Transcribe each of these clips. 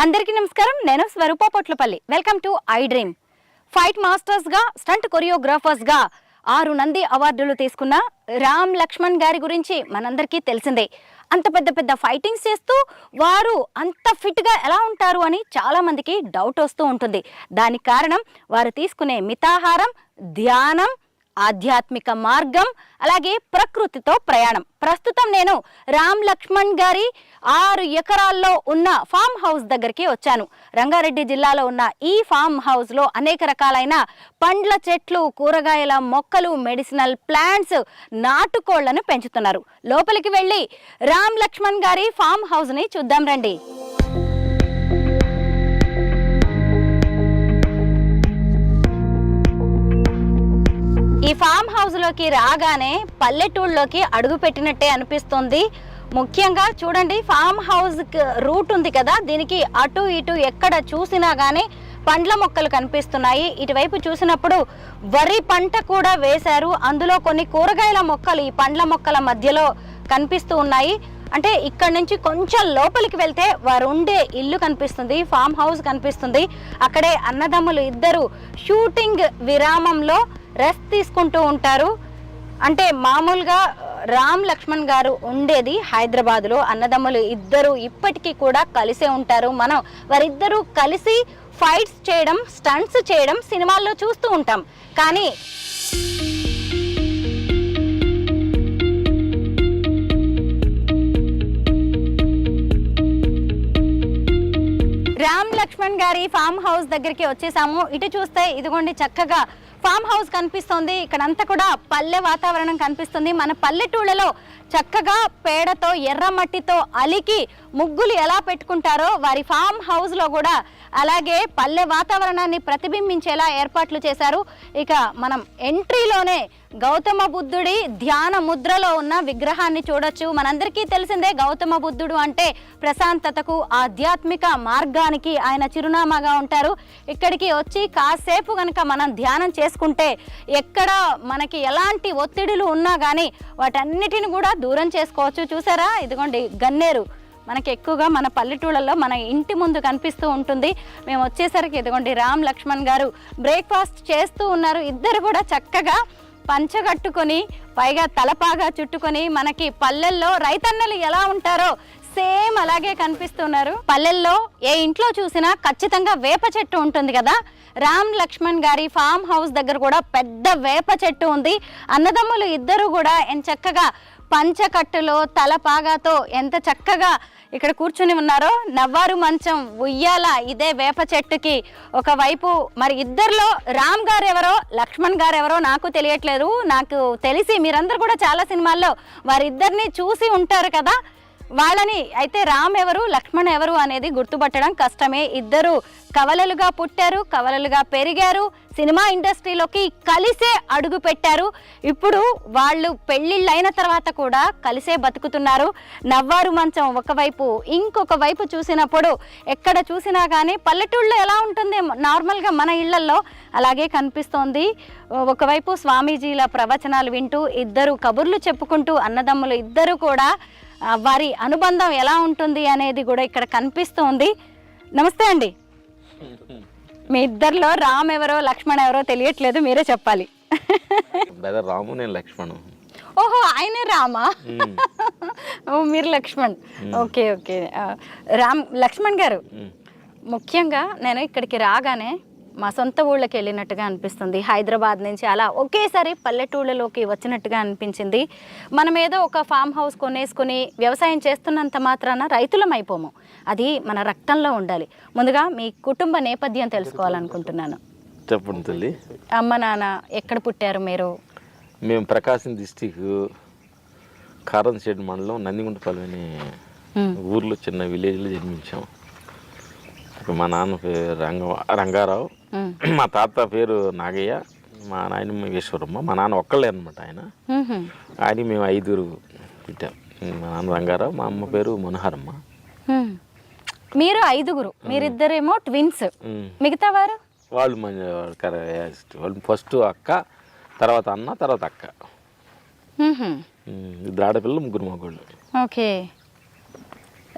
అందరికీ నమస్కారం. నేను Swaroopa Potlapalli. Welcome to I dream. Fight masters గా, స్టంట్ కొరియోగ్రాఫర్స్ గా 6 నంది అవార్డులు తీసుకున్న రామ్ లక్ష్మణ్ గారి గురించి మనందరికీ తెలిసిందే. అంత పెద్ద పెద్ద ఫైటింగ్స్ చేస్తూ వారు అంత ఫిట్ గా ఎలా ఉంటారు అని చాలా మందికి డౌట్ వస్తూ ఉంటుంది. దానికి కారణం వారు తీసుకునే మితాహారం, ధ్యానం, ఆధ్యాత్మిక మార్గం, అలాగే ప్రకృతితో ప్రయాణం. ప్రస్తుతం నేను రామ్ లక్ష్మణ్ గారి 6 ఎకరాల్లో ఉన్న ఫామ్ హౌస్ దగ్గరికి వచ్చాను. రంగారెడ్డి జిల్లాలో ఉన్న ఈ ఫామ్ హౌస్ లో అనేక రకాలైన పండ్ల చెట్లు, కూరగాయల మొక్కలు, మెడిసినల్ ప్లాంట్స్, నాటుకోళ్లను పెంచుతున్నారు. లోపలికి వెళ్ళి రామ్ లక్ష్మణ్ గారి ఫామ్ హౌస్ ని చూద్దాం రండి. ఈ ఫామ్ హౌస్ లోకి రాగానే పల్లెటూళ్ళలోకి అడుగు పెట్టినట్టే అనిపిస్తుంది. ముఖ్యంగా చూడండి, ఫామ్ హౌస్ రూట్ ఉంది కదా, దీనికి అటు ఇటు ఎక్కడ చూసినా గానీ పండ్ల మొక్కలు కనిపిస్తున్నాయి. ఇటువైపు చూసినప్పుడు వరి పంట కూడా వేశారు. అందులో కొన్ని కూరగాయల మొక్కలు ఈ పండ్ల మొక్కల మధ్యలో కనిపిస్తూ ఉన్నాయి. అంటే ఇక్కడ నుంచి కొంచెం లోపలికి వెళ్తే వారు ఉండే ఇల్లు కనిపిస్తుంది, ఫామ్ హౌస్ కనిపిస్తుంది. అక్కడే అన్నదమ్ములు ఇద్దరు షూటింగ్ విరామంలో రెస్ట్ తీసుకుంటూ ఉంటారు. అంటే మామూలుగా రామ్ లక్ష్మణ్ గారు ఉండేది హైదరాబాద్లో. అన్నదమ్ములు ఇద్దరు ఇప్పటికీ కూడా కలిసే ఉంటారు. మనం వారిద్దరూ కలిసి ఫైట్స్ చేయడం, స్టంట్స్ చేయడం సినిమాల్లో చూస్తూ ఉంటాం. కానీ రామ్ లక్ష్మణ్ గారి ఫామ్ హౌస్ దగ్గరికి వచ్చేసాము. ఇటు చూస్తే ఇదిగోండి చక్కగా ఫామ్ హౌస్ కనిపిస్తుంది. ఇక్కడంతా కూడా పల్లె వాతావరణం కనిపిస్తుంది. మన పల్లెటూళ్ళలో చక్కగా పేడతో, ఎర్రమట్టితో అలికి ముగ్గులు ఎలా పెట్టుకుంటారో వారి ఫామ్ హౌస్ లో కూడా అలాగే పల్లె వాతావరణాన్ని ప్రతిబింబించేలా ఏర్పాట్లు చేశారు. ఇక మనం ఎంట్రీలోనే గౌతమ బుద్ధుడి ధ్యాన ముద్రలో ఉన్న విగ్రహాన్ని చూడొచ్చు. మనందరికీ తెలిసిందే, గౌతమ బుద్ధుడు అంటే ప్రశాంతతకు, ఆధ్యాత్మిక మార్గానికి ఆయన చిరునామాగా ఉంటారు. ఇక్కడికి వచ్చి కాసేపు కనుక మనం ధ్యానం చేసుకుంటే ఎక్కడ మనకి ఎలాంటి ఒత్తిడులు ఉన్నా కానీ వాటన్నిటిని కూడా దూరం చేసుకోవచ్చు. చూసారా, ఇదిగోండి గన్నేరు మనకి ఎక్కువగా మన పల్లెటూళ్ళలో మన ఇంటి ముందు కనిపిస్తూ ఉంటుంది. మేము వచ్చేసరికి ఇదిగోండి రామ్ లక్ష్మణ్ గారు బ్రేక్ఫాస్ట్ చేస్తూ ఉన్నారు. ఇద్దరు కూడా చక్కగా పంచగట్టుకొని, పైగా తలపాగా చుట్టుకొని, మనకి పల్లెల్లో రైతన్నలు ఎలా ఉంటారో సేమ్ అలాగే కనిపిస్తున్నారు. పల్లెల్లో ఏ ఇంట్లో చూసినా ఖచ్చితంగా వేప చెట్టు ఉంటుంది కదా. రామ్ లక్ష్మణ్ గారి ఫామ్ హౌస్ దగ్గర కూడా పెద్ద వేప చెట్టు ఉంది. అన్నదమ్ములు ఇద్దరు కూడా చక్కగా పంచకట్టులో తలపాగాతో ఎంత చక్కగా ఇక్కడ కూర్చుని ఉన్నారో. నవ్వారు మంచం, ఉయ్యాల ఇదే వేప చెట్టుకి ఒకవైపు. మరి ఇద్దరిలో రామ్ గారు ఎవరో, లక్ష్మణ్ గారు ఎవరో నాకు తెలియట్లేదు. నాకు తెలిసి మీరందరూ కూడా చాలా సినిమాల్లో వారిద్దరిని చూసి ఉంటారు కదా. వాళ్ళని అయితే రామ్ ఎవరు, లక్ష్మణ్ ఎవరు అనేది గుర్తుపట్టడం కష్టమే. ఇద్దరు కవలలుగా పుట్టారు, కవలలుగా పెరిగారు, సినిమా ఇండస్ట్రీలోకి కలిసే అడుగు పెట్టారు. ఇప్పుడు వాళ్ళు పెళ్ళిళ్ళైన తర్వాత కూడా కలిసే బతుకుతున్నారు. నవ్వారు మంచం ఒకవైపు, ఇంకొక వైపు చూసినప్పుడు ఎక్కడ చూసినా కానీ పల్లెటూళ్ళలో ఎలా ఉంటుంది నార్మల్గా మన ఇళ్లల్లో అలాగే కనిపిస్తోంది. ఒకవైపు స్వామీజీల ప్రవచనాలు వింటూ, ఇద్దరు కబుర్లు చెప్పుకుంటూ, అన్నదమ్ములు ఇద్దరు కూడా వారి అనుబంధం ఎలా ఉంటుంది అనేది కూడా ఇక్కడ కనిపిస్తోంది. నమస్తే అండి. మీ ఇద్దరిలో రామ్ ఎవరో, లక్ష్మణ్ ఎవరో తెలియట్లేదు, మీరే చెప్పాలి. రాము, నేను లక్ష్మణ్. ఓహో, ఆయనే రామా? మీరు లక్ష్మణ్. Okay okay. రామ్ లక్ష్మణ్ గారు, ముఖ్యంగా నేను ఇక్కడికి రాగానే మా సొంత ఊళ్ళకి వెళ్ళినట్టుగా అనిపిస్తుంది. హైదరాబాద్ నుంచి అలా ఒకేసారి పల్లెటూళ్ళలోకి వచ్చినట్టుగా అనిపించింది. మనం ఏదో ఒక ఫామ్ హౌస్ కొనేసుకుని వ్యవసాయం చేస్తున్నంత మాత్రాన రైతులం అయిపోము. అది మన రక్తంలో ఉండాలి. ముందుగా మీ కుటుంబ నేపథ్యం తెలుసుకోవాలనుకుంటున్నాను. చెప్పండి తల్లి. అమ్మ నాన్న ఎక్కడ పుట్టారు మీరు? మేము ప్రకాశం డిస్టిక్ కారంశెడ్ మండలం నందిగుంటపల్లి అనే ఊర్లో చిన్న విలేజ్లో జన్మించాం. మా నాన్న పేరు రంగారావు, మా తాత పేరు నాగయ్య, మా నాయనమ్మ ఈశ్వరమ్మ. మా నాన్న ఒక్కళ్ళే అనమాట. ఆయన మేము 5 పుట్టాం. మా నాన్న రంగారావు, మా అమ్మ పేరు మనోహరమ్మ. మీరు 5. మీరిద్దరేమో ట్విన్స్. మిగతా వారు వాళ్ళు వాళ్ళు ఫస్ట్ అక్క, తర్వాత అన్న, తర్వాత అక్క. 2 ఆడపిల్లలు, 3 మగవాళ్ళు. ఓకే.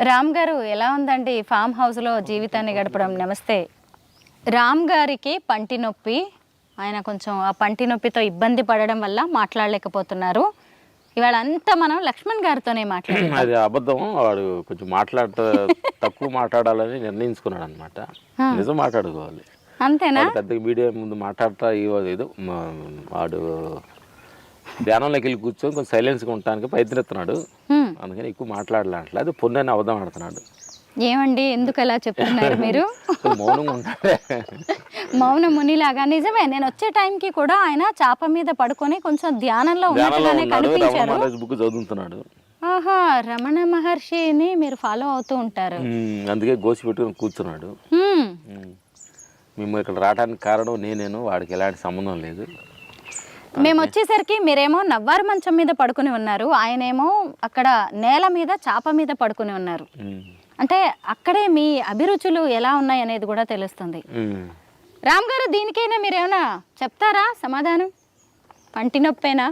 రామ్ గారు ఎలా ఉందండి ఫామ్ హౌస్లో జీవితాన్ని గడపడం? నమస్తే. రామ్ గారికి పంటి నొప్పి, ఆయన కొంచెం ఆ పంటి నొప్పితో ఇబ్బంది పడడం వల్ల మాట్లాడలేకపోతున్నారు. ఇవాళ అంతా మనం లక్ష్మణ్ గారితోనే మాట్లాడాలి. అది అబద్ధం, వాడు కొంచెం తక్కువ మాట్లాడాలని నిర్ణయించుకున్నాడు అనమాట. నిజం మాట్లాడుకోవాలి అంతేనా? పెద్దగా మీడియా ముందు మాట్లాడతా ఏదో వాడు ధ్యానంలోకి వెళ్ళి కూర్చొని కొంచెం సైలెన్స్గా ఉండటానికి ప్రయత్నిస్తున్నాడు. అందుకని ఎక్కువ మాట్లాడలే, అది పొన్నని అబద్ధం ఆడుతున్నాడు. ఏమండి ఎందుకు అలా చెప్తున్నారు మీరు? మౌనంగా ఉంటాడే, మౌన మునిలాగా. నిజమే, నేను వచ్చే టైంకి కూడా ఆయన చాప మీద పడుకొని కొంచెం ధ్యానంలో ఉన్నట్టుగానే కనిపించారు. బుక్ చదువుతున్నాడు. ఆహా, రమణ మహర్షిని మీరు ఫాలో అవుతూ ఉంటారు. అందుకే గోసి పెట్టుకుని కూర్చున్నాడు. మేము ఇక్కడ రావడానికి కారణం నేనేను, వాడికి ఎలాంటి సంబంధం లేదు. మేము వచ్చేసరికి మీరేమో నవ్వారు మంచం మీద పడుకుని ఉన్నారు, ఆయనేమో అక్కడ నేల మీద చాప మీద పడుకుని ఉన్నారు. అంటే అక్కడే మీ అభిరుచులు ఎలా ఉన్నాయి అనేది కూడా తెలుస్తుంది. రామ్ గారు, దీనికైనా మీరేమైనా చెప్తారా సమాధానం? పంటి నొప్పేనా?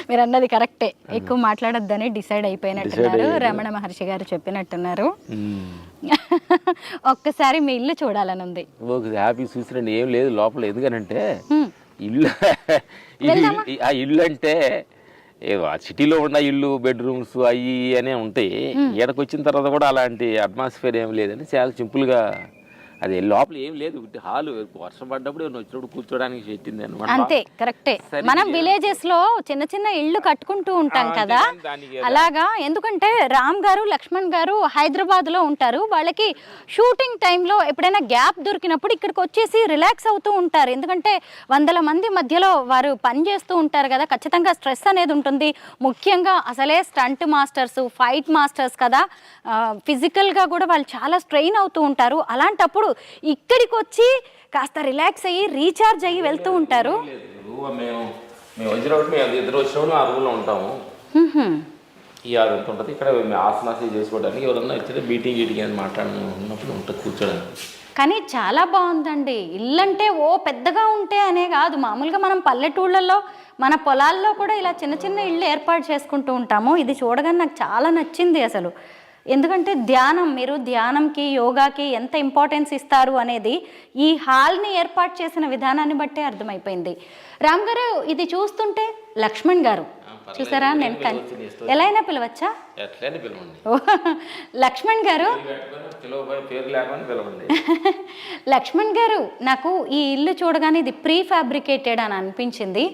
మీరు అన్నది కరెక్టే, ఎక్కువ మాట్లాడొద్దని డిసైడ్ అయిపోయినట్టున్నారు. రమణ మహర్షి గారు చెప్పినట్టున్నారు. ఒక్కసారి మీ ఇల్లు చూడాలని ఉంది. హ్యాపీ చూసిరండి, ఏం లేదు లోపల. ఎందుకనంటే ఇల్లు ఆ ఇల్లు అంటే సిటీలో ఉన్న ఇల్లు బెడ్రూమ్స్ అవి అనే ఉంటాయి. ఈడకు వచ్చిన తర్వాత కూడా అలాంటి అట్మాస్ఫియర్ ఏం లేదని చాలా సింపుల్గా, అది లోపల ఏం లేదు, హాలు. వర్షం పడ్డప్పుడు వచ్చినప్పుడు కూర్చోడానికి పెట్టింది అనమాట. అంతే, కరెక్టే. మనం విలేజెస్ లో చిన్న చిన్న ఇళ్ళు కట్టుకుంటూ ఉంటాం కదా, అలాగా. ఎందుకంటే రామ్ గారు, లక్ష్మణ్ గారు హైదరాబాద్ లో ఉంటారు. వాళ్ళకి షూటింగ్ టైంలో ఎప్పుడైనా గ్యాప్ దొరికినప్పుడు ఇక్కడికి వచ్చేసి రిలాక్స్ అవుతూ ఉంటారు. ఎందుకంటే వందల మంది మధ్యలో వారు పని చేస్తూ ఉంటారు కదా, ఖచ్చితంగా స్ట్రెస్ అనేది ఉంటుంది. ముఖ్యంగా అసలే స్టంట్ మాస్టర్స్, ఫైట్ మాస్టర్స్ కదా, ఫిజికల్గా కూడా వాళ్ళు చాలా స్ట్రెయిన్ అవుతూ ఉంటారు. అలాంటప్పుడు ఇక్కడికి వచ్చి కాస్త రిలాక్స్ అయ్యి రీఛార్జ్ అయ్యి వెళ్తూ ఉంటారు. ఇద్దరు వచ్చినప్పుడు ఆ రూమ్లో ఉంటాము. ఈ అదంతా ఉంటుంది. ఇక్కడ ఆసనాసి చేసుకోవడానికి ఎవరన్నా ఇచ్చిన మీటింగ్ అని మాట్లాడినప్పుడు ఉంటుంది కూర్చోడానికి. కానీ చాలా బాగుందండి. ఇల్లంటే ఓ పెద్దగా ఉంటే అనే కాదు, మామూలుగా మనం పల్లెటూళ్ళల్లో మన పొలాల్లో కూడా ఇలా చిన్న చిన్న ఇళ్ళు ఏర్పాటు చేసుకుంటూ ఉంటాము. ఇది చూడగానే నాకు చాలా నచ్చింది అసలు. ఎందుకంటే ధ్యానం, మీరు ధ్యానంకి, యోగాకి ఎంత ఇంపార్టెన్స్ ఇస్తారు అనేది ఈ హాల్ని ఏర్పాటు చేసిన విధానాన్ని బట్టే అర్థమైపోయింది. రామ్ గారు, ఇది చూస్తుంటే లక్ష్మణ్ గారు చూసారా, నేను ఎలా అయినా పిలవచ్చా? లక్ష్మణ్ గారు, లక్ష్మణ్ గారు, నాకు ఈ ఇల్లు చూడగానే ఇది ప్రీ ఫ్యాబ్రికేటెడ్ అని అనిపించింది.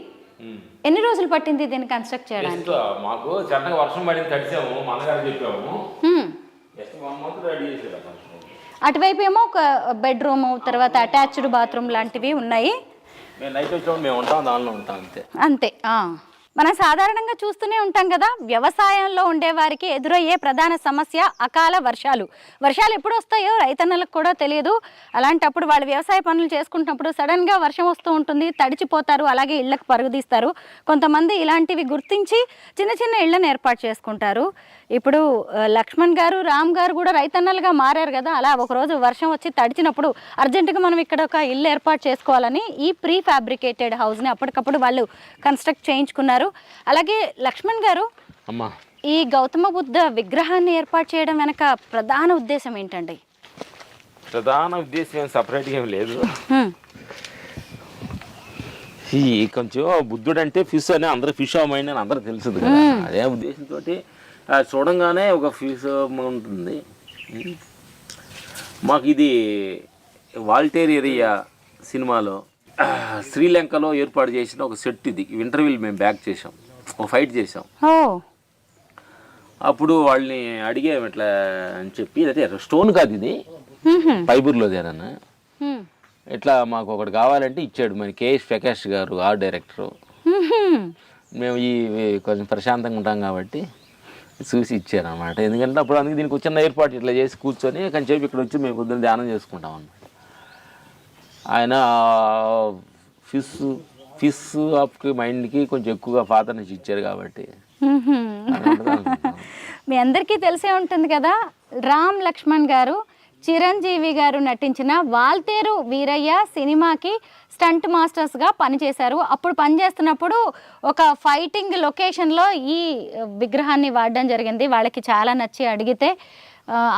ఎన్ని రోజులు పట్టింది దీన్ని కన్స్ట్రక్ట్ చేయడానికి? మాకు చక్కగా వర్షం పడింది, తడిసాము, మనగారు చెప్పాము. అటువైపు ఏమో ఒక బెడ్రూమ్, తర్వాత అటాచ్డ్ బాత్రూమ్ లాంటివి ఉన్నాయి. అంతే. మనం సాధారణంగా చూస్తూనే ఉంటాం కదా, వ్యవసాయంలో ఉండేవారికి ఎదురయ్యే ప్రధాన సమస్య అకాల వర్షాలు. వర్షాలు ఎప్పుడు వస్తాయో రైతన్నలకు కూడా తెలియదు. అలాంటప్పుడు వాళ్ళు వ్యవసాయ పనులు చేసుకుంటున్నప్పుడు సడన్గా వర్షం వస్తూ ఉంటుంది, తడిచిపోతారు, అలాగే ఇళ్లకు పరుగుదీస్తారు. కొంతమంది ఇలాంటివి గుర్తించి చిన్న చిన్న ఇళ్లను ఏర్పాటు చేసుకుంటారు. ఇప్పుడు లక్ష్మణ్ గారు, రామ్ గారు కూడా రైతన్నలుగా మారారు కదా, అలా ఒకరోజు వర్షం వచ్చి తడిచినప్పుడు అర్జెంటుగా మనం ఇక్కడ ఒక ఇల్లు ఏర్పాటు చేసుకోవాలని ఈ ప్రీ ఫ్యాబ్రికేటెడ్ హౌస్ని అప్పటికప్పుడు వాళ్ళు కన్స్ట్రక్ట్ చేయించుకున్నారు. అలాగే లక్ష్మణ్ గారు, ఈ గౌతమ బుద్ధ విగ్రహాన్ని ఏర్పాటు చేయడం వెనక ప్రధాన ఉద్దేశం ఏంటండి? ప్రధాన ఉద్దేశం ఏం సపరేట్గా ఏం లేదు. ఈ కొంచెం బుద్ధుడు అంటే ఫిష్ అని అందరూ ఫిష్ మైండ్ అని అందరూ తెలుస్తుంది కదా, అదే ఉద్దేశంతో చూడంగానే ఒక ఫిష్ ఉంటుంది. మాకు ఇది వాల్టేర్ ఏరియా సినిమాలో శ్రీలంకలో ఏర్పాటు చేసిన ఒక సెట్. ఇది ఇంటర్వ్యూలు మేము బ్యాక్ చేసాం, ఒక ఫైట్ చేసాం. అప్పుడు వాళ్ళని అడిగాము ఎట్లా అని చెప్పి, అదే స్టోన్ కాదు ఇది, ఫైబర్లోదేనన్నా, ఇట్లా మాకు ఒకటి కావాలంటే ఇచ్చాడు. మన కేఎస్ ప్రకాష్ గారు ఆర్ట్ డైరెక్టరు. మేము ఈ కొంచెం ప్రశాంతంగా ఉంటాం కాబట్టి చూసి ఇచ్చారనమాట. ఎందుకంటే అప్పుడు అందుకే దీనికి వచ్చిన ఏర్పాటు ఇట్లా చేసి కూర్చొని కొంచెం ఇక్కడ వచ్చి మేము పొద్దున్న ధ్యానం చేసుకుంటాం అన్నమాట. ఆయన ఫిష్ ఆఫ్కి మైండ్కి కొంచెం ఎక్కువగా ఫాదర్నెస్ ఇచ్చారు కాబట్టి. మీ అందరికీ తెలిసే ఉంటుంది కదా, రామ్ లక్ష్మణ్ గారు చిరంజీవి గారు నటించిన వాల్తేరు వీరయ్య సినిమాకి స్టంట్ మాస్టర్స్గా పనిచేశారు. అప్పుడు పనిచేస్తున్నప్పుడు ఒక ఫైటింగ్ లొకేషన్లో ఈ విగ్రహాన్ని వాడడం జరిగింది. వాళ్ళకి చాలా నచ్చి అడిగితే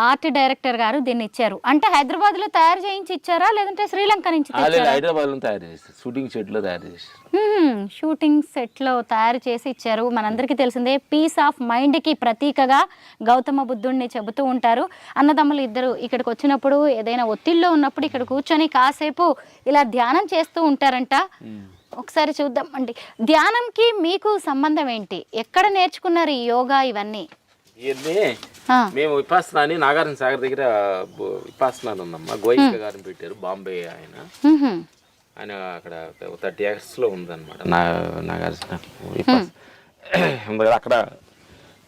ఆర్ట్ డైరెక్టర్ గారు దీన్ని ఇచ్చారు. అంటే హైదరాబాద్లో తయారు చేయించి ఇచ్చారా లేదంటే శ్రీలంక నుంచి హైదరాబాద్లో తయారు చేస్తారు, షూటింగ్ సెట్లో తయారు చేస్తారు. షూటింగ్ సెట్లో తయారు చేసి ఇచ్చారు. మనందరికీ తెలిసిందే పీస్ ఆఫ్ మైండ్కి ప్రతీకగా గౌతమ బుద్ధుడిని చెబుతూ ఉంటారు. అన్నదమ్ములు ఇద్దరు ఇక్కడికి వచ్చినప్పుడు ఏదైనా ఒత్తిడిలో ఉన్నప్పుడు ఇక్కడ కూర్చొని కాసేపు ఇలా ధ్యానం చేస్తూ ఉంటారంట. ఒకసారి చూద్దాం అండి, ధ్యానంకి మీకు సంబంధం ఏంటి? ఎక్కడ నేర్చుకున్నారు ఈ యోగా ఇవన్నీ? ఇవన్నీ మేము విపాసన అని నాగార్జున సాగర్ దగ్గర విపాసన ఉందమ్మా. గోయిక గారిని పెట్టారు, బాంబే ఆయన. ఆయన అక్కడ 30 acres ఉందన్నమాట నాగార్జున విపాసన.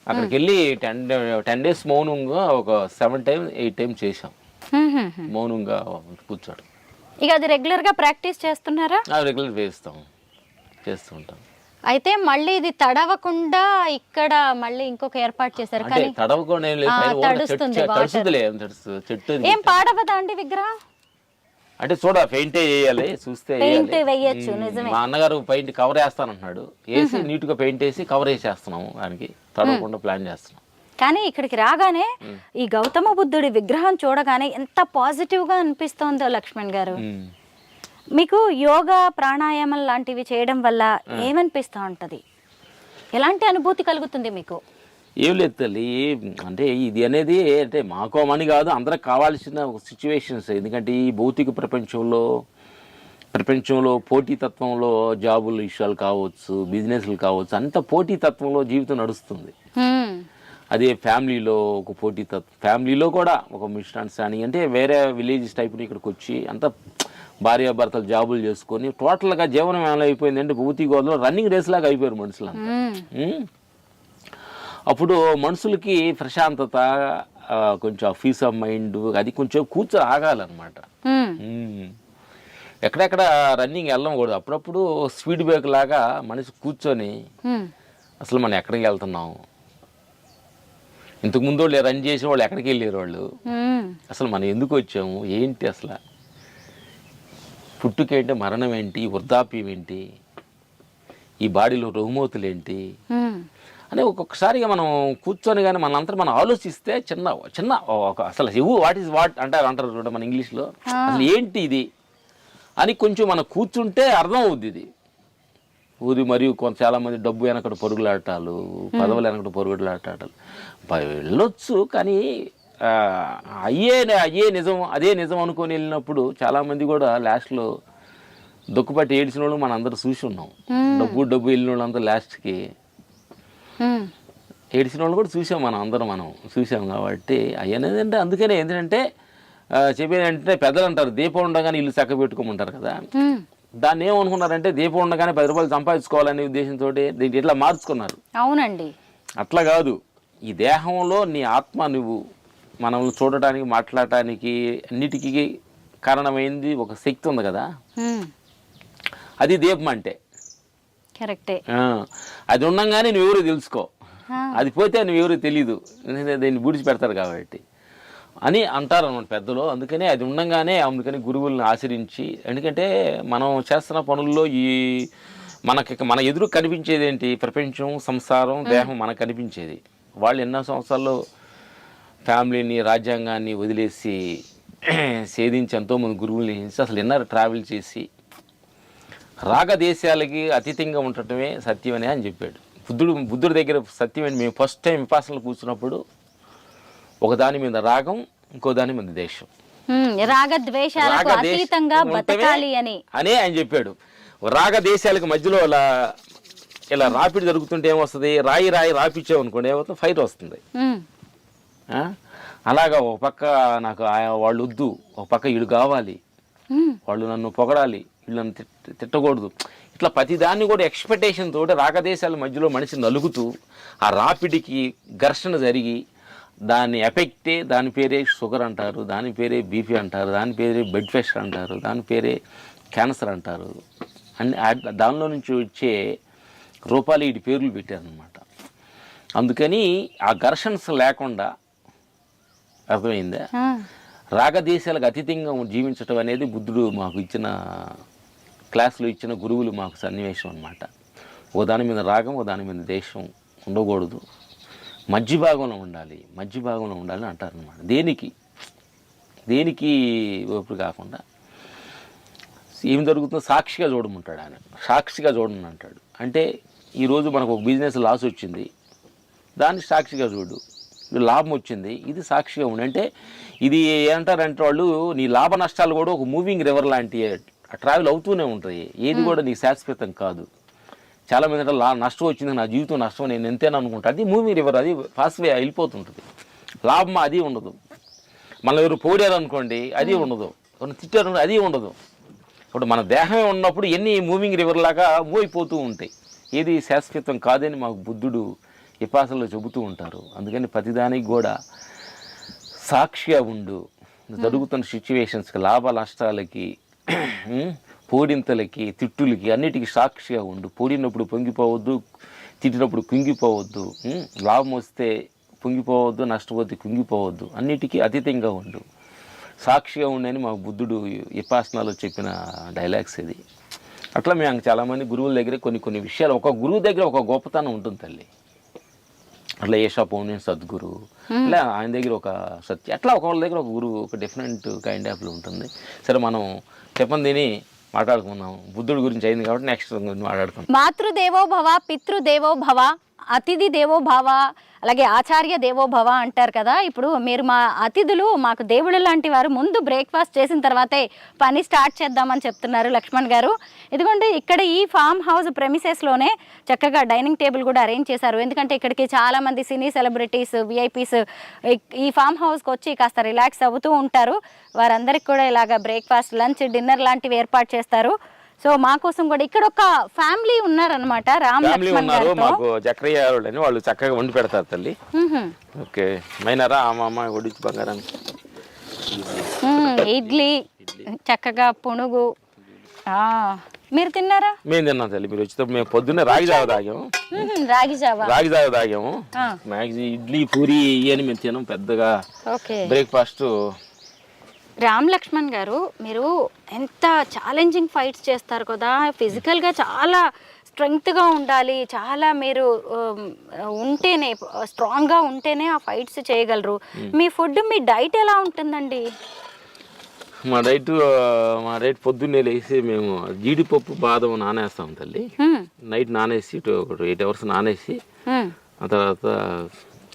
అక్కడికి వెళ్ళి 10 days మౌనంగా ఒక 7 times 8 times చేసాం. మౌనంగా కూర్చోడు. ఇక అది రెగ్యులర్గా ప్రాక్టీస్ చేస్తున్నారా? రెగ్యులర్ చేస్తూ ఉంటాం. అయితే మళ్ళీ ఇది తడవకుండా ఇక్కడ మళ్ళీ ఇంకొక ఏర్పాటు చేశారు. కానీ తడవకుండా ఏం పాడవదా అండి విగ్రహం? అంటే చూడ పెయింట్ చేయాలి, చూస్తే వేయచ్చు. నిజమే, మా అన్నగారు పెయింట్ కవర్ వేస్తానంటున్నాడు. వేసి నీట్ గా పెయింట్ వేసి కవర్ వేసేస్తున్నాము. దానికి తడవకుండా ప్లాన్ చేస్తున్నాం. కానీ ఇక్కడికి రాగానే ఈ గౌతమ బుద్ధుడి విగ్రహం చూడగానే ఎంత పాజిటివ్ గా అనిపిస్తోందో లక్ష్మణ్ గారు. మీకు యోగా ప్రాణాయామం లాంటివి చేయడం వల్ల ఏమనిపిస్తూ ఉంటుంది? ఎలాంటి అనుభూతి కలుగుతుంది మీకు? ఏం లేదు తల్లి, అంటే ఇది అనేది అంటే మాకోమని కాదు, అందరికి కావాల్సిన ఒక సిచ్యువేషన్స్. ఎందుకంటే ఈ భౌతిక ప్రపంచంలో పోటీతత్వంలో జాబుల విషయాలు కావచ్చు, బిజినెస్లు కావచ్చు, అంత పోటీతత్వంలో జీవితం నడుస్తుంది. అదే ఫ్యామిలీలో ఒక పోటీతత్వం, ఫ్యామిలీలో కూడా ఒక మిస్అండర్స్టాండింగ్. అంటే వేరే విలేజెస్ టైప్ని ఇక్కడికి వచ్చి అంత భార్యాభర్తలు జాబులు చేసుకొని టోటల్గా జీవనం ఏమైనా అయిపోయింది అంటే భౌతికలో రన్నింగ్ రేస్ లాగా అయిపోయారు మనుషులంతా. అప్పుడు మనుషులకి ప్రశాంతత, కొంచెం పీస్ ఆఫ్ మైండ్, అది కొంచెం కూర్చొని ఆగాలన్నమాట. ఎక్కడెక్కడ రన్నింగ్ వెళ్ళకూడదు. అప్పుడప్పుడు స్పీడ్ బ్రేక్ లాగా మనిషి కూర్చొని అసలు మనం ఎక్కడికి వెళ్తున్నాం, ఇంతకు ముందు వాళ్ళు రన్ చేసే వాళ్ళు ఎక్కడికి వెళ్ళారు, వాళ్ళు అసలు మనం ఎందుకు వచ్చాము, ఏంటి అసలు పుట్టుకేంటి, మరణం ఏంటి, వృద్ధాప్యం ఏంటి, ఈ బాడీలో రుగ్మతులు ఏంటి అని ఒక్కొక్కసారిగా మనం కూర్చొని కానీ మనంతా మనం ఆలోచిస్తే చిన్న చిన్న అసలు వాట్ అంటారు చూడ మన ఇంగ్లీష్లో, అసలు ఏంటి ఇది అని కొంచెం మనం కూర్చుంటే అర్థం అవుద్ది. ఇది మరియు చాలామంది డబ్బు వెనకటి పరుగులాటాలు, పదవులు వెనకటి పరుగులాటాలు వెళ్ళొచ్చు. కానీ అయ్యే నిజం, అదే నిజం అనుకొని వెళ్ళినప్పుడు చాలామంది కూడా లాస్ట్లో దొక్కుపట్టి ఏడ్చిన వాళ్ళు మనం అందరూ చూసి ఉన్నాం. డబ్బు వెళ్ళిన వాళ్ళు అందరూ లాస్ట్కి ఏడ్చిన వాళ్ళు కూడా చూసాం, మనం చూసాం. కాబట్టి అయ్యనేది అంటే అందుకనే ఏంటంటే చెప్పేది ఏంటంటే పెద్దలు అంటారు దీపం ఉండగానే ఇల్లు చక్క పెట్టుకోమంటారు కదా. దాన్ని ఏమనుకున్నారంటే దీపం ఉండగానే 10 రూపాయలు సంపాదించుకోవాలనే ఉద్దేశంతో దీన్ని ఇట్లా మార్చుకున్నారు. అవునండి, అట్లా కాదు. ఈ దేహంలో నీ ఆత్మ నువ్వు మనల్ని చూడటానికి, మాట్లాడటానికి, అన్నిటికీ కారణమైంది ఒక శక్తి ఉంది కదా, అది దీపం అంటే. కరెక్టే. అది ఉండగానే నువ్వెవరో తెలుసుకో, అది పోతే నువ్వెవరో తెలీదు, దీన్ని బూడిచి పెడతారు కాబట్టి అని అంటారు అన్నమాట పెద్దలు. అందుకనే అది ఉండగానే అందుకని గురువులను ఆచరించి, ఎందుకంటే మనం చేస్తున్న పనుల్లో ఈ మన ఎదురు కనిపించేది ఏంటి, ప్రపంచం, సంసారం, దేహం మనకు కనిపించేది. వాళ్ళు ఎన్నో సంవత్సరాల్లో ఫ్యామిలీని, రాజ్యాంగాన్ని వదిలేసి సేధించి ఎంతోమంది గురువుల్ని అసలు ఎన్నో ట్రావెల్ చేసి రాగదేశాలకి అతీతంగా ఉండటమే సత్యమని అని చెప్పాడు బుద్ధుడి దగ్గర. సత్యం అని మేము ఫస్ట్ టైం విపాసనలో కూర్చున్నప్పుడు ఒక దాని మీద రాగం, ఇంకో దాని మీద దేశం, రాగద్వేషాలకు అతీతంగా బతకాలి అని ఆయన చెప్పాడు. రాగ దేశాలకు మధ్యలో ఇలా రాపిడి జరుగుతుంటే ఏమొస్తుంది, రాయి రాపిచ్చావు అనుకోండి ఏమవుతుంది, ఫైర్ వస్తుంది. అలాగా ఒక పక్క నాకు వాళ్ళు వద్దు, ఒక పక్క వీడు కావాలి, వాళ్ళు నన్ను పొగడాలి, వీళ్ళు నన్ను తిట్టకూడదు, ఇట్లా ప్రతిదాన్ని కూడా ఎక్స్పెక్టేషన్ తోటి రాగదేశాల మధ్యలో మనిషి నలుగుతూ ఆ రాపిడికి ఘర్షణ జరిగి దాని ఎఫెక్టే, దాని పేరే షుగర్ అంటారు, దాని పేరే బీపీ అంటారు, దాని పేరే బ్లడ్ ప్రెషర్ అంటారు, దాని పేరే క్యాన్సర్ అంటారు. అన్ని దానిలో నుంచి వచ్చే రూపాలు వీటి పేర్లు పెట్టారనమాట. అందుకని ఆ ఘర్షణస్ లేకుండా, అర్థమైందా, రాగదేశాలకు అతీతంగా జీవించటం అనేది బుద్ధుడు మాకు ఇచ్చిన క్లాసులో ఇచ్చిన గురువులు మాకు సన్నివేశం అన్నమాట. ఓ దాని మీద రాగం, ఓ దాని మీద దేశం ఉండకూడదు, మధ్య భాగంలో ఉండాలి అని అంటారనమాట. దేనికి ఓపిక కాకుండా ఏం జరుగుతుందో సాక్షిగా చూడమంటాడు ఆయన. సాక్షిగా చూడమని అంటాడు. అంటే ఈరోజు మనకు ఒక బిజినెస్ లాస్ వచ్చింది, దాన్ని సాక్షిగా చూడు. లాభం వచ్చింది, ఇది సాక్షిగా ఉండి. అంటే ఇది ఏమంటారంటే వాళ్ళు, నీ లాభ నష్టాలు కూడా ఒక మూవింగ్ రివర్ లాంటి ట్రావెల్ అవుతూనే ఉంటాయి. ఏది కూడా నీకు శాశ్వతం కాదు. చాలామంది అంటే నష్టం వచ్చింది, నా జీవితం నష్టం, నేను ఎంతేనా అనుకుంటా. అది మూవింగ్ రివర్, అది ఫాస్ట్ వే వెళ్ళిపోతుంటుంది. లాభం అది ఉండదు. మనం ఎవరు పోడారు అనుకోండి, అది ఉండదు. ఎవరు తిట్టారు, అది ఉండదు. ఇప్పుడు మన దేహమే ఉన్నప్పుడు ఎన్ని మూవింగ్ రివర్ లాగా మూవ్ అయిపోతూ ఉంటాయి. ఏది శాశ్వతం కాదని మాకు బుద్ధుడు విపాసనలో చెబుతూ ఉంటారు. అందుకని ప్రతిదానికి కూడా సాక్షిగా ఉండు. జరుగుతున్న సిచ్యువేషన్స్కి, లాభ నష్టాలకి, పోడింతలకి, తిట్టులకి, అన్నిటికీ సాక్షిగా ఉండు. పోడినప్పుడు పొంగిపోవద్దు, తిట్టినప్పుడు కుంగిపోవద్దు. లాభం వస్తే పొంగిపోవద్దు, నష్టపోతే కుంగిపోవద్దు. అన్నిటికీ అతీతంగా ఉండు, సాక్షిగా ఉండని మాకు బుద్ధుడు విపాసనలో చెప్పిన డైలాగ్స్ ఇది. అట్లా మేము చాలామంది గురువుల దగ్గర కొన్ని విషయాలు, ఒక గురువు దగ్గర ఒక గొప్పతనం ఉంటుంది తల్లి. అట్లా ఏషా పౌర్ణమి సద్గురు, అట్లా ఆయన దగ్గర ఒక సత్య, అట్లా ఒకళ్ళ దగ్గర ఒక గురువు, ఒక డిఫరెంట్ కైండ్ ఆఫ్లో ఉంటుంది. సరే, మనం చెప్పండి దీని మాట్లాడుకుందాం. బుద్ధుడి గురించి అయింది కాబట్టి నెక్స్ట్ మాట్లాడుకుందాం. మాతృదేవో భవ, పితృదేవో భవ, అతిథి దేవో భవ, అలాగే ఆచార్య దేవో భవ అంటారు కదా. ఇప్పుడు మీరు మా అతిథులు, మాకు దేవుడు లాంటి వారు, ముందు బ్రేక్ఫాస్ట్ చేసిన తర్వాతే పని స్టార్ట్ చేద్దామని చెప్తున్నారు లక్ష్మణ్ గారు. ఇదిగోండి, ఇక్కడ ఈ ఫామ్ హౌస్ ప్రెమిసెస్లోనే చక్కగా డైనింగ్ టేబుల్ కూడా అరేంజ్ చేశారు. ఎందుకంటే ఇక్కడికి చాలామంది సినీ సెలబ్రిటీస్, విఐపీస్ ఈ ఫామ్ హౌస్కి వచ్చి కాస్త రిలాక్స్ అవుతూ ఉంటారు. వారందరికీ కూడా ఇలాగ బ్రేక్ఫాస్ట్, లంచ్, డిన్నర్ లాంటివి ఏర్పాటు చేస్తారు. సో మా కోసం కూడా ఇక్కడ ఒక ఫ్యామిలీ ఉన్నారనమాట, రామ్ లక్ష్మణ్ గారు. మాకు చక్రయ్య అని వాళ్ళు చక్కగా వండి పెడతారు తల్లి. ఓకే, మైనారా అమ్మ వడ్డించి బంగారం, ఇడ్లీ, చక్కగా పునుగు. మీరు తిన్నారా? మేము తిన్నాం తల్లి. మీరు వచ్చేటప్పుడు మేము పొద్దున్నే రాగి జావ తాగాము. రాగి జావ తాగాము. మ్యాక్సిమం ఇడ్లీ, పూరి ఇవన్నీ మేము తిన్నాం పెద్దగా. బ్రేక్ఫాస్ట్. రామ్ లక్ష్మణ్ గారు, మీరు ఎంత ఛాలెంజింగ్ ఫైట్స్ చేస్తారు కదా, ఫిజికల్గా చాలా స్ట్రెంగ్త్గా ఉండాలి, చాలా మీరు ఉంటేనే, స్ట్రాంగ్గా ఉంటేనే ఆ ఫైట్స్ చేయగలరు. మీ ఫుడ్, మీ డైట్ ఎలా ఉంటుందండి? మా డైట్ పొద్దున్నే లేసి మేము జీడిపప్పు, బాదం నానేస్తాం తల్లి. నైట్ నానేసి ఒక 8 hours నానేసి, ఆ తర్వాత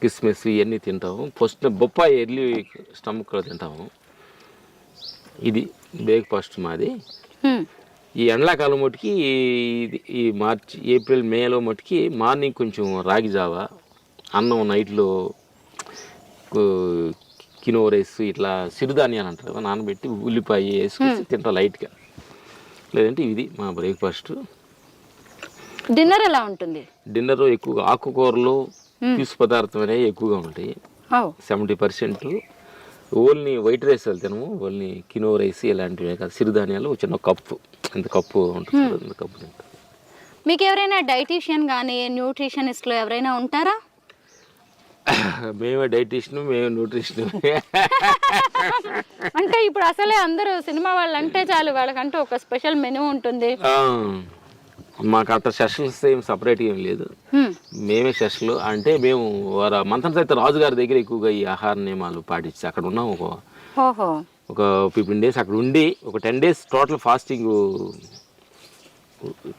కిస్మిస్ ఇవన్నీ తింటాము. ఫస్ట్ బొప్పాయి ఎర్లీ స్టమక్లో తింటాము. ఇది బ్రేక్ఫాస్ట్ మాది. ఈ ఎండాకాలం మటుకి, ఈ మార్చి, ఏప్రిల్, మేలో మటుకి మార్నింగ్ కొంచెం రాగి జావా, అన్నం నైట్లో కినో రైస్, ఇట్లా సిరుధాన్యాలు అంటారు కదా, నానబెట్టి ఉల్లిపాయ వేసుకొచ్చి తింటా లైట్గా. లేదంటే ఇది మా బ్రేక్ఫాస్ట్. డిన్నర్ ఎలా ఉంటుంది? డిన్నర్ ఎక్కువగా ఆకుకూరలు, పీసు పదార్థం అనేవి ఎక్కువగా ఉంటాయి. 70%. ఓన్లీ వైట్ రైస్ తినము, ఓన్లీ కినో రైస్ ఇలాంటివి కాదు, సిరుధాన్యాలు చిన్న కప్పు, ఎంత కప్పు ఉంటుంది, అంత కప్పు తింటాం. మీకు ఎవరైనా డైటీషియన్ కానీ న్యూట్రిషనిస్ట్లో ఎవరైనా ఉంటారా? మేమే డైటీషియన్, మేము న్యూట్రిషన్. అంటే ఇప్పుడు అసలే అందరూ సినిమా వాళ్ళు అంటే చాలు, వాళ్ళకంటూ ఒక స్పెషల్ మెనూ ఉంటుంది. మాకు అంత సెషన్స్ ఏం సపరేట్గా ఏం లేదు, మేమే సెషన్లు. అంటే మేము మంత్రం సైతం రాజుగారి దగ్గర ఎక్కువగా ఈ ఆహార నియమాలు పాటించి అక్కడ ఉన్నాం. ఒక 15 days అక్కడ ఉండి, ఒక 10 days టోటల్ ఫాస్టింగ్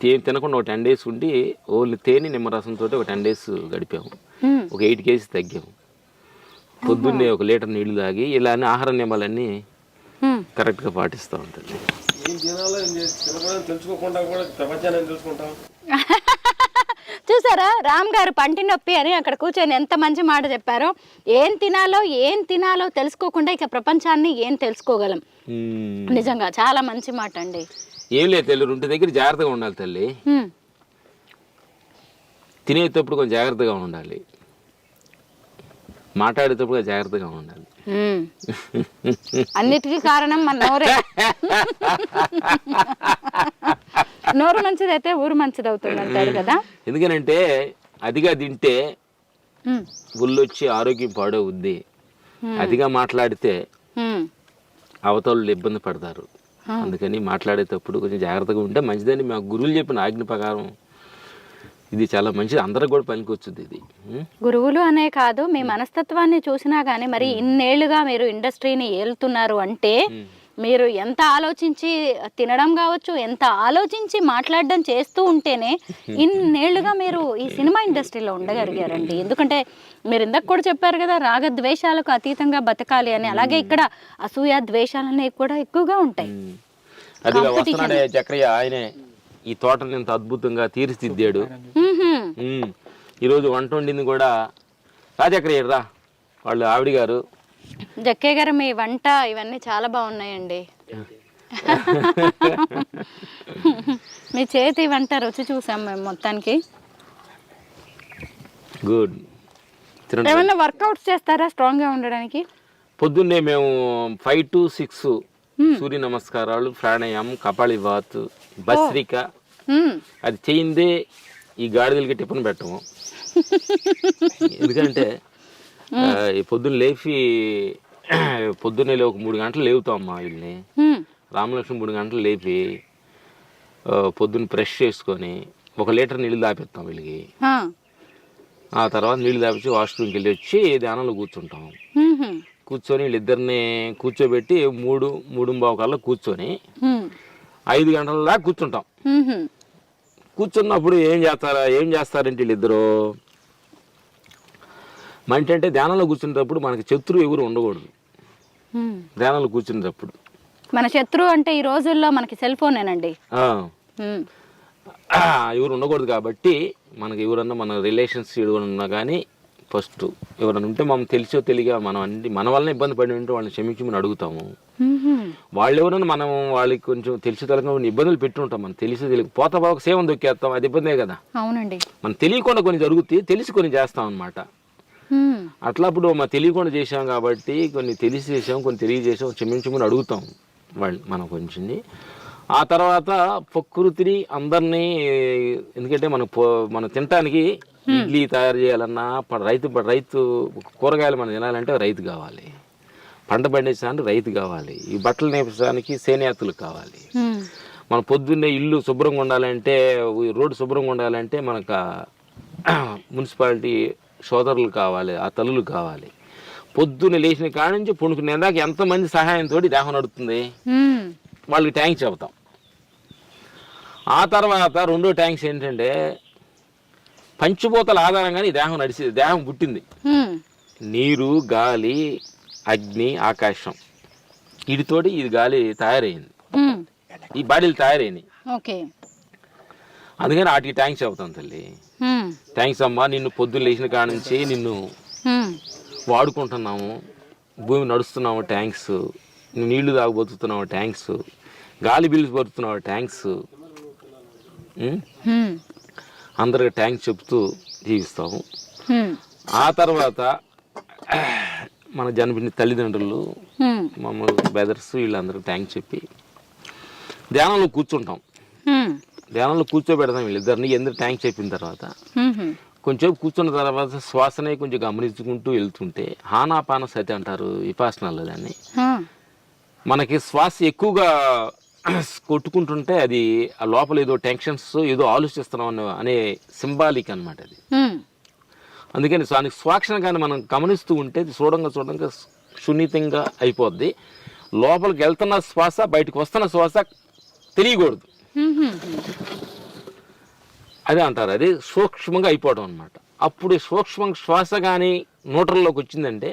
తినకుండా ఒక 10 days ఉండి, ఓన్లీ తేనె నిమ్మరసంతో ఒక 10 days గడిపాము. ఒక 8 kgs తగ్గాము. పొద్దున్నే 1 లీటర్ నీళ్లు తాగి, ఇలా ఆహార నియమాలన్నీ కరెక్ట్గా పాటిస్తూ ఉంటుంది. చూసారా, రామ్ గారు పంటి నొప్పి అని అక్కడ కూర్చొని ఎంత మంచి మాట చెప్పారో. ఏం తినాలో తెలుసుకోకుండా ఇక ప్రపంచాన్ని ఏం తెలుసుకోగలం. నిజంగా చాలా మంచి మాట అండి. ఏం లేదు తల్లి, 2 దగ్గర జాగ్రత్తగా ఉండాలి తల్లి. తినేటప్పుడు కొంచెం జాగ్రత్తగా ఉండాలి, మాట్లాడేటప్పుడు జాగ్రత్తగా ఉండాలి. అన్నిటికీ కారణం మన నోరే. నోరు మంచిదైతే ఊరు మంచిది అవుతుంది అంటారు కదా. ఎందుకనంటే అదిగా తింటే ఒళ్ళొచ్చి ఆరోగ్యం పాడవుద్ది, అదిగా మాట్లాడితే అవతల ఇబ్బంది పడతారు. అందుకని మాట్లాడేటప్పుడు కొంచెం జాగ్రత్తగా ఉంటే మంచిదని మా గురువులు చెప్పిన ఆజ్ఞ ప్రకారం ఇది చాలా మంచిది, అందరికి కూడా పనికొచ్చుద్ది ఇది. గురువులు అనే కాదు, మీ మనస్తత్వాన్ని చూసినా కానీ మరి ఇన్నేళ్లుగా మీరు ఇండస్ట్రీని ఏలుతున్నారు అంటే మీరు ఎంత ఆలోచించి తినడం కావచ్చు, ఎంత ఆలోచించి మాట్లాడడం చేస్తూ ఉంటేనే ఇన్నేళ్లుగా మీరు ఈ సినిమా ఇండస్ట్రీలో ఉండగలిగారండి. ఎందుకంటే మీరు ఇందాక కూడా చెప్పారు కదా, రాగద్వేషాలకు అతీతంగా బతకాలి అని. అలాగే ఇక్కడ అసూయ ద్వేషాలు అనేవి కూడా ఎక్కువగా ఉంటాయి. అది వస్తున్నాడే చక్రయ్య, ఆయనే ఈ తోటని ఇంత అద్భుతంగా తీర్చిదిద్దాడు. ఈరోజు వంట వండింది కూడా రాజక్రయ్య రా, వాళ్ళు ఆవిడ గారు. జక్కయ్య గారు, మీ వంట ఇవన్నీ చాలా బాగున్నాయండి. మీ చేతి వంట రుచి చూసాం మేము మొత్తానికి. గుడ్. ఏమన్నా వర్కౌట్స్ చేస్తారా స్ట్రాంగ్ గా ఉండడానికి? పొద్దున్నే మేము 5 to 6 సూర్య నమస్కారాలు, ప్రాణాయామం, కపాళివాత్, భస్త్రిక. అది చేయిందే ఈ గాడిదలకి టిఫిన్ పెట్టము. ఎందుకంటే పొద్దున్నే ఒక 3 గంటలు లేవుతాం అమ్మా వీళ్ళని. రామలక్ష్మి 3 గంటలు లేపి పొద్దున్న బ్రష్ చేసుకొని 1 లీటర్ నీళ్ళు దాపిస్తాం వీళ్ళకి. ఆ తర్వాత నీళ్ళు దాపించి వాష్రూమ్కి వెళ్ళి వచ్చి ధ్యానంలో కూర్చుంటాం. కూర్చొని వీళ్ళిద్దరిని కూర్చోబెట్టి 3:15 కల్లా కూర్చొని 5 గంటల దాకా కూర్చుంటాం. కూర్చున్నప్పుడు ఏం చేస్తారంటే వీళ్ళిద్దరు మంచి అంటే ధ్యానంలో కూర్చునేటప్పుడు మనకి శత్రువు ఎవరు ఉండకూడదు. ధ్యానంలో కూర్చునేటప్పుడు మన శత్రువు అంటే ఈ రోజుల్లో మనకి సెల్ ఫోనేనండి. ఎవరు ఉండకూడదు. కాబట్టి మనకి ఎవరన్నా మన రిలేషన్స్ ఎవరన్నా కానీ ఫస్ట్ ఎవరైనా ఉంటే మనం తెలిసో తెలియగా మనం అన్ని మన వల్ల ఇబ్బంది పడి ఉంటే వాళ్ళని క్షమించమని అడుగుతాము. వాళ్ళు ఎవరైనా మనం వాళ్ళకి కొంచెం తెలిసి తలగా ఇబ్బందులు పెట్టుంటాం. మనం తెలియక పోత సేవం దొక్కేస్తాం, అది ఇబ్బందే కదా. అవునండి. మనం తెలియకుండా కొన్ని జరుగుతాయి, తెలిసి కొన్ని చేస్తాం అనమాట. అట్లా అప్పుడు మనం తెలియకుండా చేసాం కాబట్టి కొన్ని తెలిసి చేసాం, కొన్ని తెలియజేసాం, క్షమించమని అడుగుతాం వాళ్ళు మనం కొంచెం. ఆ తర్వాత ప్రకృతిని అందరినీ, ఎందుకంటే మనం తినటానికి ఇడ్లీ తయారు చేయాలన్నా రైతు కూరగాయలు మనం తినాలంటే రైతు కావాలి, పంట పండించడానికి రైతు కావాలి, ఈ బట్టలు నేర్పించడానికి చేనేతలు కావాలి. మన పొద్దున్నే ఇల్లు శుభ్రంగా ఉండాలంటే, రోడ్డు శుభ్రంగా ఉండాలంటే మనకు మున్సిపాలిటీ సోదరులు కావాలి, ఆ తల్లులు కావాలి. పొద్దున్న లేచిన కాడ నుంచి పుణుకునేదాకా ఎంతమంది సహాయంతో దేహం నడుస్తుంది, వాళ్ళకి ట్యాంక్స్ చెబుతాం. ఆ తర్వాత 2వ ట్యాంక్స్ ఏంటంటే పంచభూతాల ఆధారంగానే ఈ దేహం పుట్టింది. నీరు, గాలి, అగ్ని, ఆకాశం, వీటితోటి ఇది గాలి తయారైంది, ఈ బాడీలు తయారైంది. అందుకని వాటికి ట్యాంక్స్ చెబుతాం తల్లి. థ్యాంక్స్ అమ్మా, నిన్ను పొద్దున్న లేచిన కాడ నుంచి నిన్ను వాడుకుంటున్నాము, భూమి నడుస్తున్నాము, ట్యాంక్స్, నీళ్లు తాగబోతున్నావు, ట్యాంక్స్, గాలి బిల్లు పడుతున్నావు, ట్యాంక్స్. అందరికి ట్యాంక్స్ చెప్తూ జీవిస్తాము. ఆ తర్వాత మన జన్మని తల్లిదండ్రులు, మమ్మల్ని బ్రదర్స్, వీళ్ళందరూ ట్యాంక్స్ చెప్పి ధ్యానంలో కూర్చుంటాం. ధ్యానంలో కూర్చోబెడతాం వీళ్ళిద్దరిని. ఎందుకు ట్యాంక్ చెప్పిన తర్వాత కొంచెం కూర్చున్న తర్వాత శ్వాసనే కొంచెం గమనించుకుంటూ వెళ్తుంటే హానాపాన సతి అంటారు విపాసనాలో దాన్ని. మనకి శ్వాస ఎక్కువగా కొట్టుకుంటుంటే అది ఆ లోపల ఏదో టెన్షన్స్ ఏదో ఆలోచిస్తున్నాం అనే సింబాలిక్ అనమాట అది. అందుకని దానికి శ్వాసన కానీ మనం గమనిస్తూ ఉంటే చూడంగా సున్నితంగా అయిపోద్ది. లోపలికి వెళ్తున్న శ్వాస బయటకు వస్తున్న శ్వాస తెలియకూడదు, అదే అంటారు. అది సూక్ష్మంగా అయిపోవడం అనమాట. అప్పుడు సూక్ష్మంగా శ్వాస కానీ నోటర్లోకి వచ్చిందంటే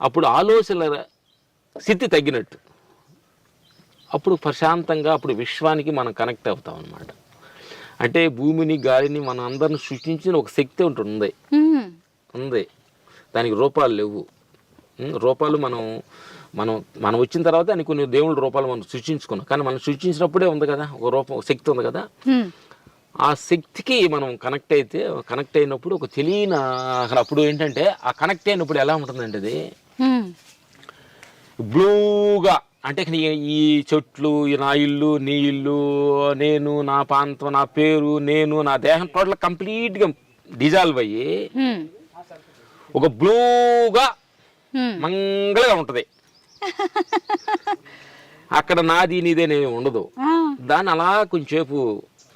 అప్పుడు ఆలోచనల స్థితి తగ్గినట్టు, అప్పుడు ప్రశాంతంగా అప్పుడు విశ్వానికి మనం కనెక్ట్ అవుతాం అనమాట. అంటే భూమిని, గాలిని మనం అందరిని సృష్టించిన ఒక శక్తి ఉంటుంది, దానికి రూపాలు లేవు. రూపాలు మనం వచ్చిన తర్వాత అని కొన్ని దేవుళ్ళ రూపాలు మనం సృష్టించుకున్నాం. కానీ మనం సృష్టించినప్పుడే ఉంది కదా ఒక రూపం, ఒక శక్తి ఉంది కదా. ఆ శక్తికి మనం కనెక్ట్ అయినప్పుడు ఒక తెలియని అప్పుడు ఏంటంటే ఆ కనెక్ట్ అయినప్పుడు ఎలా ఉంటుందంటే అది బ్లూగా, అంటే ఈ చెట్లు, నా ఇల్లు, నీ ఇల్లు, నేను, నా ప్రాంతం, నా పేరు, నేను, నా దేహం టోటల్ కంప్లీట్గా డిజాల్వ్ అయ్యి ఒక బ్లూగా మంగళగా ఉంటుంది. అక్కడ నాది నీదేనేమి ఉండదు. ఆ, దాన్ని అలా కొంచెంసేపు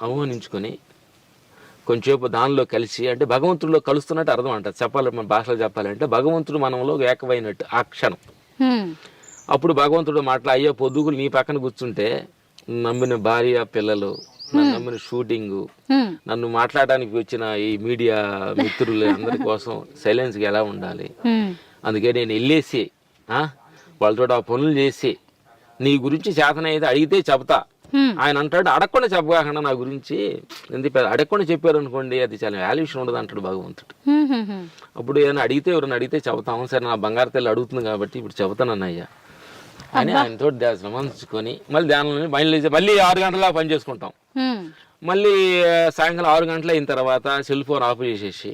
ఆహ్వానించుకొని కొంచెంసేపు దానిలో కలిసి, అంటే భగవంతుడిలో కలుస్తున్నట్టు అర్థం అంట. మన భాషలో చెప్పాలంటే భగవంతుడు మనలో ఏకమైనట్టు ఆ క్షణం. హ్మ్, అప్పుడు భగవంతుడు అయ్యో పొద్దుగులు నీ పక్కన కూర్చుంటే నమ్మిన భార్య పిల్లలు, నన్ను నమ్మిన షూటింగు, హ్మ్, నన్ను మాట్లాడడానికి వచ్చిన ఈ మీడియా మిత్రులు అందరి కోసం సైలెన్స్గా ఎలా ఉండాలి. హ్మ్, అందుకే నేను వెళ్ళేసి వాళ్ళతో ఆ పనులు చేసి నీ గురించి చేతనైతే అడిగితే చెప్తా. హ్మ్, ఆయన అంటాడు అడగకుండా చెప్పకుండా నా గురించి ఎందుకు అడగకుండా చెప్పారు అనుకోండి అది చాలా వాల్యూషన్ ఉండదు అంటాడు భగవంతుడు. హ్మ్, హ్మ్, హ్మ్. అప్పుడు ఏదైనా ఎవరైనా అడిగితే చెబుతాము. సరే నా బంగారు తల్లి అడుగుతుంది కాబట్టి ఇప్పుడు చెబుతానన్నయ్యా అని ఆయనతో నమస్సుకొని మళ్ళీ ధ్యానంలో మళ్ళీ 6 గంటలా పని చేసుకుంటాం. హ్మ్, మళ్ళీ సాయంకాలం 6 గంటలు అయిన తర్వాత సెల్ ఫోన్ ఆఫ్ చేసేసి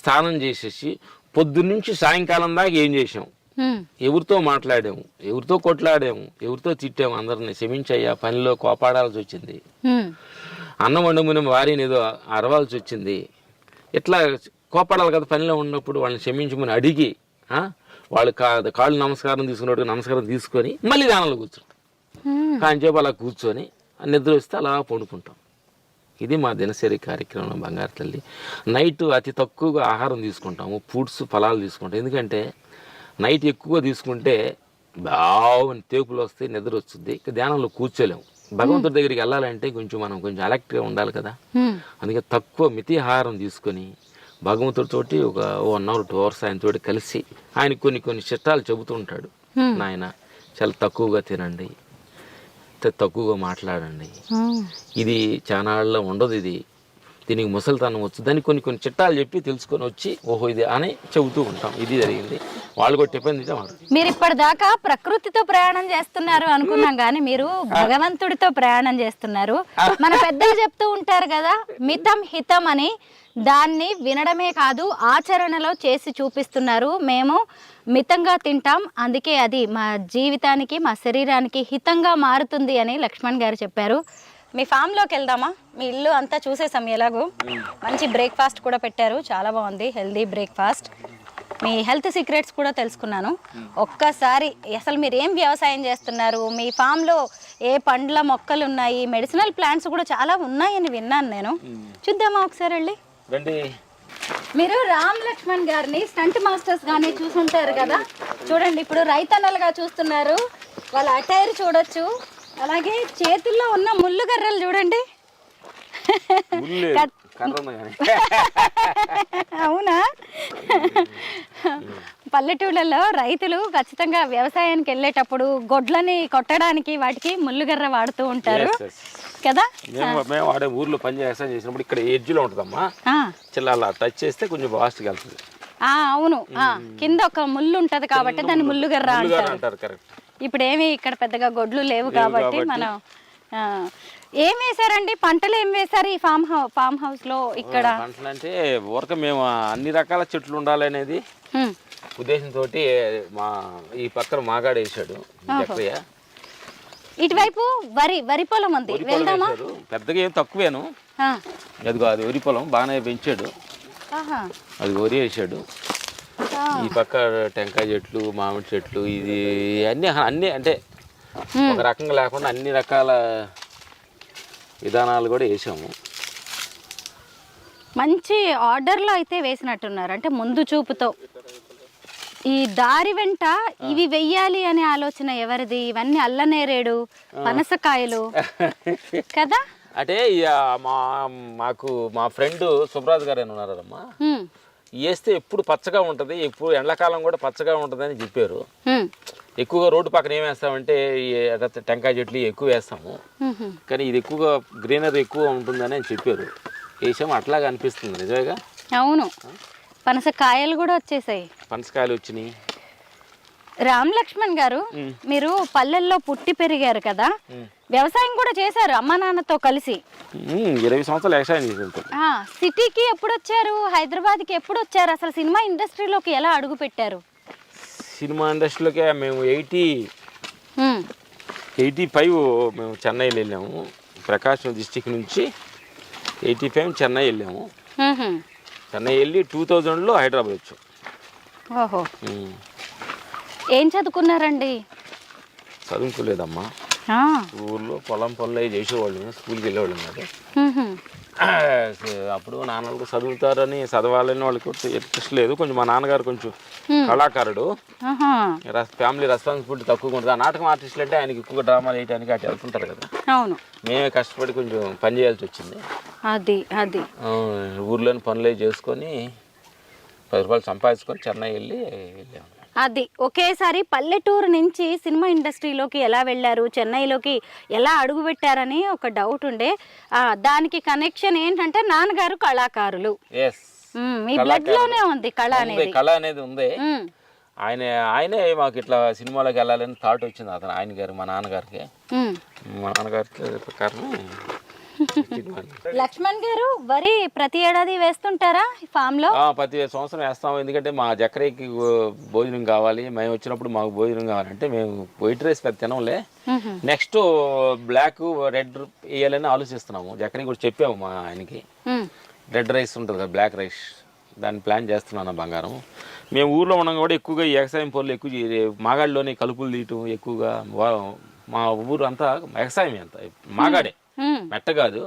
స్నానం చేసేసి పొద్దున్నుంచి సాయంకాలం దాకా ఏం చేసాం, హ్మ్, ఎవరితో మాట్లాడాము, ఎవరితో కొట్లాడాము, ఎవరితో తిట్టాము, అందరిని క్షమించయ్యా పనిలో కోపాడాల్సి వచ్చింది, హ్మ్, అన్నం వండుకునే వారిని ఏదో అరవాల్సి వచ్చింది, ఇట్లా కోపాడాలి కదా పనిలో ఉన్నప్పుడు. వాళ్ళని క్షమించమని అడిగి వాళ్ళు కాళ్ళు నమస్కారం తీసుకున్నట్టు నమస్కారం తీసుకొని మళ్ళీ దానిలో కూర్చుంటాం. హ్మ్. కాంచేపు అలా కూర్చొని నిద్ర వస్తే అలా పడుకుంటాం. ఇది మా దినచర్య కార్యక్రమం బంగారు తల్లి. నైట్ అతి తక్కువగా ఆహారం తీసుకుంటాము, ఫ్రూట్స్ ఫలాలు తీసుకుంటాం. ఎందుకంటే నైట్ ఎక్కువగా తీసుకుంటే బాగుని తేపులు వస్తాయి, నిద్ర వస్తుంది, ధ్యానంలో కూర్చోలేము. భగవంతుడి దగ్గరికి వెళ్ళాలంటే కొంచెం అలర్ట్గా ఉండాలి కదా. అందుకే తక్కువ మితి ఆహారం తీసుకొని భగవంతుడితోటి ఒక 1 hour 2 hours ఆయనతోటి కలిసి ఆయన కొన్ని చిట్టాలు చెబుతూ ఉంటాడు. నాయన చాలా తక్కువగా తినండి, తక్కువగా మాట్లాడండి, ఇది చానాళ్ళలో ఉండదు, దీనికి ముసలితనం వచ్చు, దానికి కొన్ని చిట్టాలు చెప్పి తెలుసుకొని వచ్చి ఓహో ఇది అని చెబుతూ ఉంటాం. ఇది జరిగింది. వాళ్ళు కూడా టిఫిన్ తింటాం. మీరు ఇప్పటిదాకా ప్రకృతితో ప్రయాణం చేస్తున్నారు అనుకున్నాం, కానీ మీరు భగవంతుడితో ప్రయాణం చేస్తున్నారు. మన పెద్దలు చెప్తూ ఉంటారు కదా, మితం హితం అని. దాన్ని వినడమే కాదు ఆచరణలో చేసి చూపిస్తున్నారు. మేము మితంగా తింటాం, అందుకే అది మా జీవితానికి మా శరీరానికి హితంగా మారుతుంది అని లక్ష్మణ్ గారు చెప్పారు. మీ ఫామ్లోకి వెళ్దామా? మీ ఇల్లు అంతా చూసేసాం. ఎలాగో మంచి బ్రేక్ఫాస్ట్ కూడా పెట్టారు, చాలా బాగుంది, హెల్దీ బ్రేక్ఫాస్ట్. మీ హెల్త్ సీక్రెట్స్ కూడా తెలుసుకున్నాను. ఒక్కసారి అసలు మీరు ఏం వ్యవసాయం చేస్తున్నారు, మీ ఫామ్లో ఏ పండ్ల మొక్కలు ఉన్నాయి, మెడిసినల్ ప్లాంట్స్ కూడా చాలా ఉన్నాయని విన్నాను నేను. చూద్దామా ఒకసారి వెళ్ళి? మీరు రామ్ లక్ష్మణ్ గారిని స్టంట్ మాస్టర్స్ గానే చూసుంటారు కదా. చూడండి, ఇప్పుడు రైతన్నలుగా చూస్తున్నారు. వాళ్ళ అటైర్ చూడొచ్చు, అలాగే చేతుల్లో ఉన్న ముళ్ళు గర్రలు చూడండి. అవునా? పల్లెటూళ్ళలో రైతులు ఖచ్చితంగా వ్యవసాయానికి వెళ్ళేటప్పుడు గొడ్లని కొట్టడానికి వాటికి ముళ్ళుగర్ర వాడుతూ ఉంటారు కదా. మేము వాడే ఊర్లో పని చేసినప్పుడు ఇక్కడ ఎడ్జ్లో ఉంటుందమ్మా, చిల్ల అలా టచ్ చేస్తే కొంచెం ఫాస్ట్గా వెళ్తుంది. అవును, కింద ఒక ముళ్ళు ఉంటది కాబట్టి దాన్ని ముళ్ళుగర్ర అంటారు. కరెక్ట్. ఇప్పుడు ఏమి ఇక్కడ పెద్దగా గొడ్లు లేవు కాబట్టి మనం ఏం వేసారండి, పంటలు ఏం వేసారు ఈ ఫామ్ హౌస్ లో? ఇక్కడ పంటలు అంటే ఊరక మేము అన్ని రకాల చెట్లు ఉండాలనేది ఉద్దేశంతో ఈ పక్కన మాగాడు వేసాడు. ఇటువైపు వరి పొలం ఉంది, వెళ్దామా? పెద్దగా ఏం తక్కువేను, అదిగో అది వరి పొలం బాగానే పెంచాడు, అది వరి వేసాడు. ఈ పక్క టెంకాయ చెట్లు, మామిడి చెట్లు, ఇది అన్ని అంటే ఒక రకంగా లేకుండా అన్ని రకాల విధానాలు కూడా వేసాము. మంచి ఆర్డర్లో అయితే వేసినట్టున్నారు, అంటే ముందు చూపుతో. ఈ దారి వెంట ఇవి వెయ్యాలి అనే ఆలోచన ఎవరిది? ఇవన్నీ అల్లనేరేడు, పనసకాయలు కదా. అంటే మాకు మా ఫ్రెండ్ సుబ్రాజ్ గారు అని ఉన్నారమ్మా, వేస్తే ఎప్పుడు పచ్చగా ఉంటుంది, ఎప్పుడు ఎండాకాలం కూడా పచ్చగా ఉంటుంది అని చెప్పారు. ఎక్కువగా రోడ్డు పక్కన ఏం వేస్తామంటే టెంకాయ చెట్లు ఎక్కువ వేస్తాము, కానీ ఇది ఎక్కువగా గ్రీనరీ ఎక్కువ ఉంటుందని చెప్పారు. వేసాము, అట్లాగా అనిపిస్తుంది నిజమేగా. అవును, పనసకాయలు కూడా వచ్చేసాయి, పనసకాయలు వచ్చినాయి. రామ్ లక్ష్మణ్ గారు, మీరు పల్లెల్లో పుట్టి పెరిగారు కదా, వ్యవసాయం కూడా చేశారు అమ్మా నాన్నతో కలిసి. 20 సంవత్సరాలు వ్యవసాయం చేశారు. సిటీకి ఎప్పుడు వచ్చారు, హైదరాబాద్కి ఎప్పుడు వచ్చారు, అసలు సినిమా ఇండస్ట్రీలోకి ఎలా అడుగు పెట్టారు? సినిమా ఇండస్ట్రీలోకి మేము 85 మేము చెన్నైలో వెళ్ళాము. ప్రకాశం డిస్టిక్ నుంచి 85 చెన్నై వెళ్ళాము. చెన్నై వెళ్ళి 2000లో హైదరాబాద్ వచ్చాం. ఓహో, ఏం చదువుకున్నారండి? చదువుకోలేదమ్మా. ఆ. ఊళ్ళో పొలం పనులు అవి చేసేవాళ్ళు, స్కూల్కి వెళ్ళేవాళ్ళం కాదు. మ్మ్హ్మ్. అప్పుడు నాన్నలకు చదువుతారని చదవాలని వాళ్ళకి ఇంట్రెస్ట్ లేదు. కొంచెం మా నాన్నగారు కొంచెం కళాకారుడు, ఆహా. ఫ్యామిలీ రెస్పాన్సిబిలిటీ తక్కువగా ఉంటుంది. ఆ నాటకం ఆర్టిస్టులు అంటే ఆయనకి ఎక్కువగా డ్రామాలు వేయడానికి అటు వెళ్తుంటారు కదా. అవును. మేమే కష్టపడి కొంచెం పని చేయాల్సి వచ్చింది. అది అది ఊర్లోని పనులు చేసుకొని 10 రూపాయలు సంపాదించుకొని చెన్నై వెళ్ళాము. అది ఒకేసారి పల్లెటూరు నుంచి సినిమా ఇండస్ట్రీలోకి ఎలా వెళ్ళారు, చెన్నైలోకి ఎలా అడుగు పెట్టారని ఒక డౌట్ ఉండే. దానికి కనెక్షన్ ఏంటంటే నాన్నగారు కళాకారులు. మీ బ్లడ్ లోనే ఉంది కళ అనేది ఉంది. ఆయనే మాకు ఇట్లా సినిమాలోకి వెళ్ళాలని థాట్ వచ్చింది. మా నాన్నగారికి ప్రకారం. లక్ష్మణ్ గారు వరి ప్రతి ఏడాది వేస్తుంటారా ఫామ్ లో? ప్రతి సంవత్సరం వేస్తాము. ఎందుకంటే మా జకరీకి భోజనం కావాలి, మేము వచ్చినప్పుడు మాకు భోజనం కావాలంటే మేము వైట్ రైస్ పెద్ద తినంలే, నెక్స్ట్ బ్లాక్ రెడ్ వేయాలని ఆలోచిస్తున్నాము. జకరీ కూడా చెప్పాము మా ఆయనకి, రెడ్ రైస్ ఉంటుంది కదా బ్లాక్ రైస్, దాన్ని ప్లాన్ చేస్తున్నాను. బంగారం మేము ఊర్లో ఉన్నాం కూడా ఎక్కువగా ఈ వ్యవసాయం పనులు ఎక్కువ, మాగాడిలోని కలుపులు తీయటం ఎక్కువగా. మా ఊరు అంతా వ్యవసాయమే, అంతా మాగాడే, మెట్ట కాదు,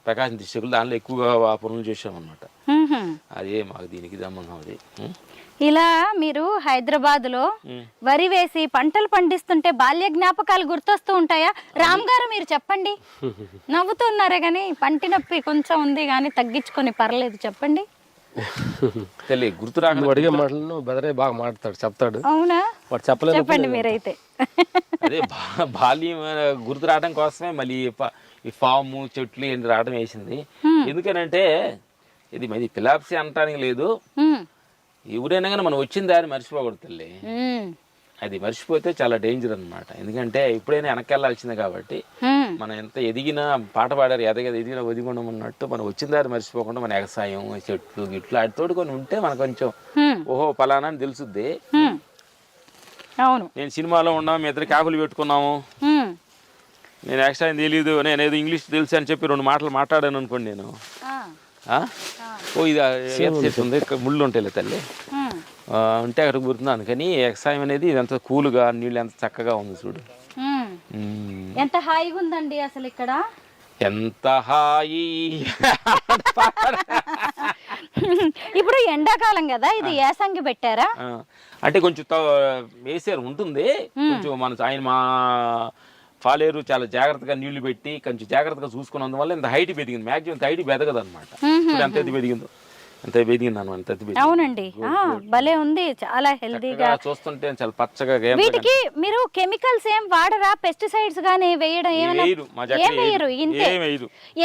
ప్రకాశం డిస్ట్రిక్ట్. దానిలో ఎక్కువగా ఆ పనులు చేసామన్నమాట. అదే మాకు దీనికి సంబంధం. అది ఇలా మీరు హైదరాబాద్ లో వరి వేసి పంటలు పండిస్తుంటే బాల్య జ్ఞాపకాలు గుర్తొస్తూ ఉంటాయా? రామ్ గారు మీరు చెప్పండి. నవ్వుతున్నారే కానీ పంటి నొప్పి కొంచెం ఉంది కానీ తగ్గించుకొని పర్లేదు, చెప్పండి. తెలియ గుర్తు రాక అడిగే మాటలను బెదరే బాగా మాట్లాడతాడు, చెప్తాడు. అవునా? వాడు చెప్పలేదు. చెప్పండి మీరైతే. అదే బాల్యం గుర్తు రావడం కోసమే మళ్ళీ ఈ ఫాము చెట్లు ఏంటి రావడం వేసింది. ఎందుకనంటే ఇది మరి పిలాప్సీ అనటానికి లేదు, ఎవరైనా కానీ మనం వచ్చిన దాన్ని మర్చిపోకూడదు తల్లి. అది మర్చిపోతే చాలా డేంజర్ అనమాట. ఎందుకంటే ఎప్పుడైనా వెనక్కెళ్ళాల్సిందే కాబట్టి మనం ఎంత ఎదిగినా, పాట పాడారు ఎదిగినా ఒదిగుండం అన్నట్టు మనం వచ్చిన దాన్ని మర్చిపోకుండా మన వ్యవసాయం చెట్లు గిట్లు వాటితోటి కొన్ని ఉంటే మనకు కొంచెం ఓహో ఫలానా అని తెలుసుద్ది. అవును, నేను సినిమాలో ఉన్నాము, మీ ఇద్దరు క్యాబులు పెట్టుకున్నాము, నేను వ్యవసాయం తెలీదు, నేను ఏదో ఇంగ్లీష్ తెలుసు అని చెప్పి 2 మాటలు మాట్లాడాను అనుకోండి, నేను ఓ ఇది చెట్టు ఉంది, ముళ్ళు ఉంటాయి తల్లి ఉంటే అక్కడికి గుర్తుంది. అందుకని వ్యవసాయం అనేది ఇదంతా కూల్గా, నీళ్ళు ఎంత చక్కగా ఉంది చూడు. ఎంత హాయిగా ఉందండి అసలు ఇక్కడ, ఎంత హాయి. ఇప్పుడు ఎండాకాలం కదా, ఇది యాసంగి పెట్టారా? అంటే కొంచెం వేసారు ఉంటుంది కొంచెం. ఆయన మా పాలేరు చాలా జాగ్రత్తగా నీళ్లు పెట్టి కొంచెం జాగ్రత్తగా చూసుకున్నందువల్ల ఇంత హైట్ పెరిగింది. మ్యాక్సిమం ఇంత హైట్ పెరగదు అనమాట. ఎంత ఎత్తి పెరిగిందో అంత పెరిగింది అనమాట. అవునండి, భలే ఉంది, చాలా హెల్దీగా చూస్తుంటే చాలా పచ్చగా. వీటికి మీరు కెమికల్స్ ఏం వాడరా? పెస్టిసైడ్స్ గానీ వేయడం ఏమైరు?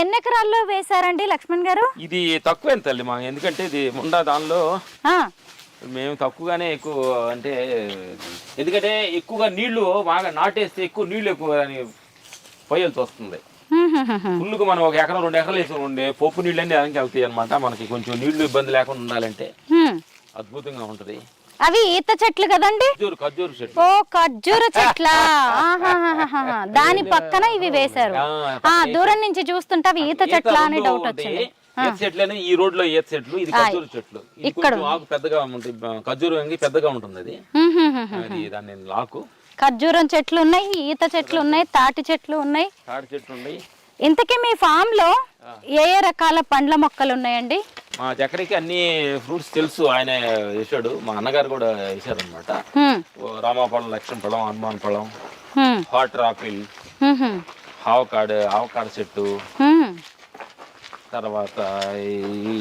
ఎన్ని ఎకరాల్లో వేసారండి లక్ష్మణ్ గారు? ఇది తక్కువ తల్లి మా, ఎందుకంటే ఇది ఉండా దానిలో మేము తక్కువగానే ఎక్కువ, అంటే ఎందుకంటే ఎక్కువగా నీళ్లు బాగా నాటేస్తే ఎక్కువ నీళ్లు ఎక్కువ పోయాల్సి వస్తుంది. ఫుల్గా మనం 1 ఎకరం 2 ఎకరాలు వేసి ఉండే పప్పు నీళ్ళు అన్నీ దానికి వెళ్తాయి అనమాట. మనకి కొంచెం నీళ్లు ఇబ్బంది లేకుండా ఉండాలంటే అద్భుతంగా ఉంటది. అవి ఈత చెట్లు కదండి? ఖర్జూరు చెట్లు. ఓ ఖర్జూర చెట్ల, దాని పక్కన ఇవి వేశారు. దూరం నుంచి చూస్తుంటే అవి ఈత చెట్ల అని డౌట్ వచ్చింది. ఈత చెట్లు ఈ రోడ్ లో ఈత చెట్లు, ఇది ఖర్జూరు చెట్లు. ఇక్కడ ఆకు పెద్దగా ఉంటుంది, ఖర్జూరు పెద్దగా ఉంటుంది. అది దాన్ని ఆకు. ఖర్జూరం చెట్లు ఉన్నాయి, ఈత చెట్లు ఉన్నాయి, తాటి చెట్లు ఉన్నాయి. ఇంతకీ మీ ఫామ్ లో ఏ ఏ రకాల పండ్ల మొక్కలు ఉన్నాయండి? మా జకరికి అన్ని ఫ్రూట్స్ తెలుసు, ఆయన వేసాడు. మా అన్నగారు కూడా వేసారు అనమాట. రామాపழం, లక్ష్మణ పழం, హనుమాన్ పழం, హాట్ ఆపిల్, ఆవకాడ చెట్టు, తర్వాత ఈ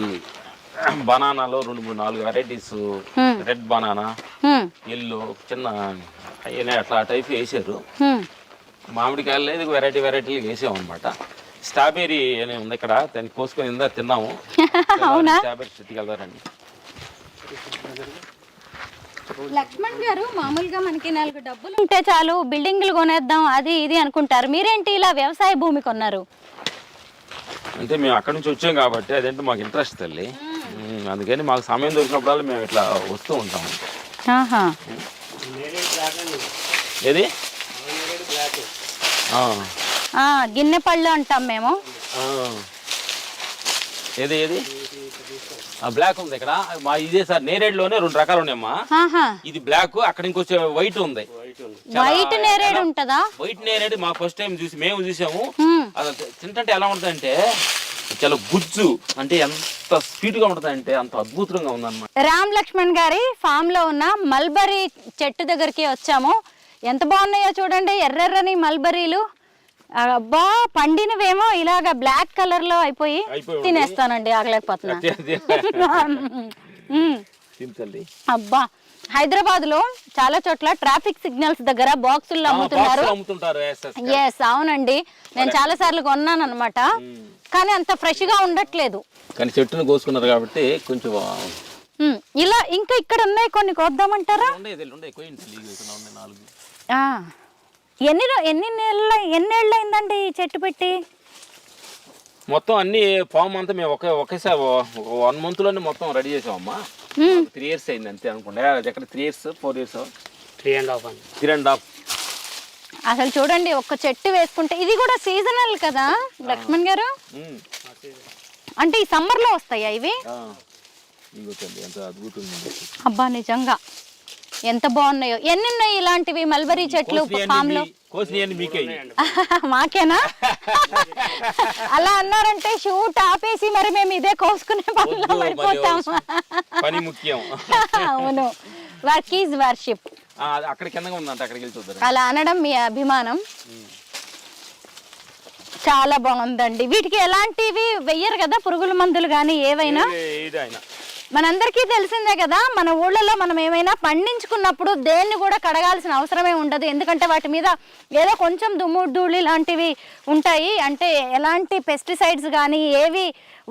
బనానాలో 2-3-4 వెరైటీస్, రెడ్ బనానా, ఎల్లో, చిన్న అట్లా టైప్ వేసారు. మామిడికాయలు ఇది వెరైటీ వేసాం అనమాట. స్ట్రాబెర్రీ అని ఉంది ఇక్కడ, దాన్ని కోసుకొని తిన్నాము. స్ట్రాబెర్రీ చెట్టుకి వెళ్తారండి. లక్ష్మణ్ గారు, మామూలుగా మనకి 4 డబ్బులు ఉంటే చాలు బిల్డింగ్లు కొనేద్దాం అది ఇది అనుకుంటారు, మీరేంటి ఇలా వ్యవసాయ భూమి కొన్నారు? అంటే మేము అక్కడి నుంచి వచ్చాం కాబట్టి అదేంటే మాకు ఇంట్రెస్ట్ తల్లి. అందుకని మాకు సమయం దొరికినప్పుడు మేము ఇట్లా వస్తూ ఉంటాము. ఏది గిన్నె పళ్ళు అంటాం మేము. ఏది ఏది బ్లాక్ ఉంది ఇక్కడ ఇదే సార్ నేరేడులోనే 2 రకాలు ఉన్నాయమ్మా. ఆహా, ఇది బ్లాక్, అక్కడ ఇంకొచ్చే వైట్ ఉంది. వైట్ నేరేడు ఉంటదా? వైట్ నేరేడు మా ఫస్ట్ టైం మేము చూసాము. హ్మ్. అది తింటే ఎలా ఉంటుందంటే చాలా గుజ్జు, అంటే ఎంత స్వీట్ గా ఉంటుంది అంటే అంత అద్భుతంగా ఉందన్నమాట. రామ్ లక్ష్మణ్ గారి ఫామ్ లో ఉన్న మల్బరీ చెట్టు దగ్గరికి వచ్చాము. ఎంత బాగున్నాయో చూడండి, ఎర్రెర్రని మల్బరీలు. అబ్బా, పండినవేమో ఇలాగా బ్లాక్ కలర్ లో అయిపోయి తినేస్తానండి, ఆగలేకపోతున్నా. అబ్బా, హైదరాబాద్ లో చాలా చోట్ల ట్రాఫిక్ సిగ్నల్స్ దగ్గర బాక్సుల్లో అమ్ముతున్నారు. ఎస్, అవునండి, నేను చాలా సార్లు కొన్నాను అనమాట. కానీ అంత ఫ్రెష్ గా ఉండట్లేదు. కానీ చెట్టును కోసుకున్నారు కాబట్టి కొంచెం ఇలా ఇంకా ఇక్కడ ఉన్నాయి కొన్ని కోద్దామంటారా? ఎన్నేళ్ళు అయిందండి ఈ చెట్టు పెట్టి? మొత్తం అన్ని ఫామ్ అంతా మేము ఒకేసారి 1 month లోనే మొత్తం రెడీ చేసామమ్మా. 3 years అయింది అంతే అనుకోండి. ఎక్కడ 3 years 4 years 3.5. అసలు చూడండి, ఒక్క చెట్టు వేసుకుంటే ఇది కూడా సీజనల్ కదా లక్ష్మణ్ గారు? అంటే ఈ సమ్మర్ లో వస్తాయా ఇవి? అబ్బా, నిజంగా ఎంత బాగున్నాయో. ఎన్ని ఉన్నాయి ఇలాంటివి మల్బరీ చెట్లు ఫామ్ లో? మాకేనా? అలా అన్నారంటే షూట్ ఆపేసి మరి మేము ఇదే కోసుకునే పనిలో పడిపోతాం. పని ముఖ్యం. అవును, వర్క్ ఈజ్ వర్షిప్. అక్కడ కిందగా ఉందంట, అక్కడికి వెళ్ళి చూద్దాం. అలా అనడం మీ అభిమానం. చాలా బాగుందండి. వీటికి ఎలాంటివి వెయ్యరు కదా, పురుగుల మందులు కానీ ఏవైనా? మనందరికీ తెలిసిందే కదా, మన ఊళ్ళలో మనం ఏమైనా పండించుకున్నప్పుడు దేన్ని కూడా కడగాల్సిన అవసరమే ఉండదు. ఎందుకంటే వాటి మీద ఏదో కొంచెం దుమ్ము ధూళి లాంటివి ఉంటాయి. అంటే ఎలాంటి పెస్టిసైడ్స్ కానీ ఏవి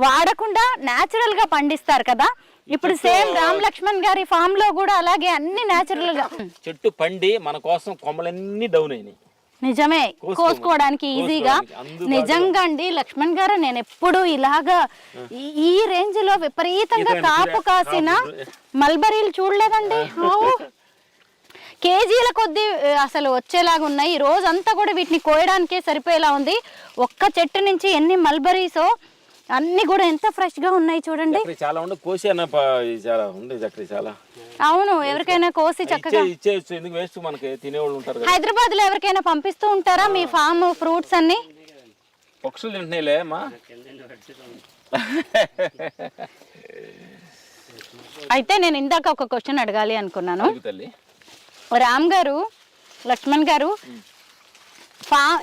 వాడకుండా న్యాచురల్ గా పండిస్తారు కదా. ఇప్పుడు సేమ్ రామ్ లక్ష్మణ్ గారి ఫామ్ లో కూడా అలాగే అన్ని న్యాచురల్ గా. చెట్టు పండి మన కోసం కొమ్మలన్నీ డౌన్ అయినాయి. నిజమే, కోసుకోవడానికి ఈజీగా. నిజంగా అండి లక్ష్మణ్ గారు, నేను ఎప్పుడు ఇలాగా ఈ రేంజ్ లో విపరీతంగా కాపు కాసిన మల్బరీలు చూడలేదండి. కేజీల కొద్దీ అసలు వచ్చేలాగా ఉన్నాయి. ఈ రోజంతా కూడా వీటిని కోయడానికే సరిపోయేలా ఉంది. ఒక్క చెట్టు నుంచి ఎన్ని మల్బరీసో, అన్ని కూడా ఎంత ఫ్రెష్ గా ఉన్నాయి చూడండి. చాలా ఉండే కోసి చాలా ఉండే చక్రి చాలా. అవును, ఎవరికైనా కోసి చక్కగా ఇచ్చేయచ్చు. ఎందుకు వేస్ట్, మనకి తినేవాళ్ళు ఉంటారు. హైదరాబాద్ లో ఎవరికైనా పంపిస్తూ ఉంటారా మీ ఫామ్ ఫ్రూట్స్ అన్ని? పక్షులు తింటున్నాయిలే అమ్మా. అయితే నేను ఇందాక ఒక క్వశ్చన్ అడగాలి అనుకున్నాను. రామ్ గారు, లక్ష్మణ్ గారు,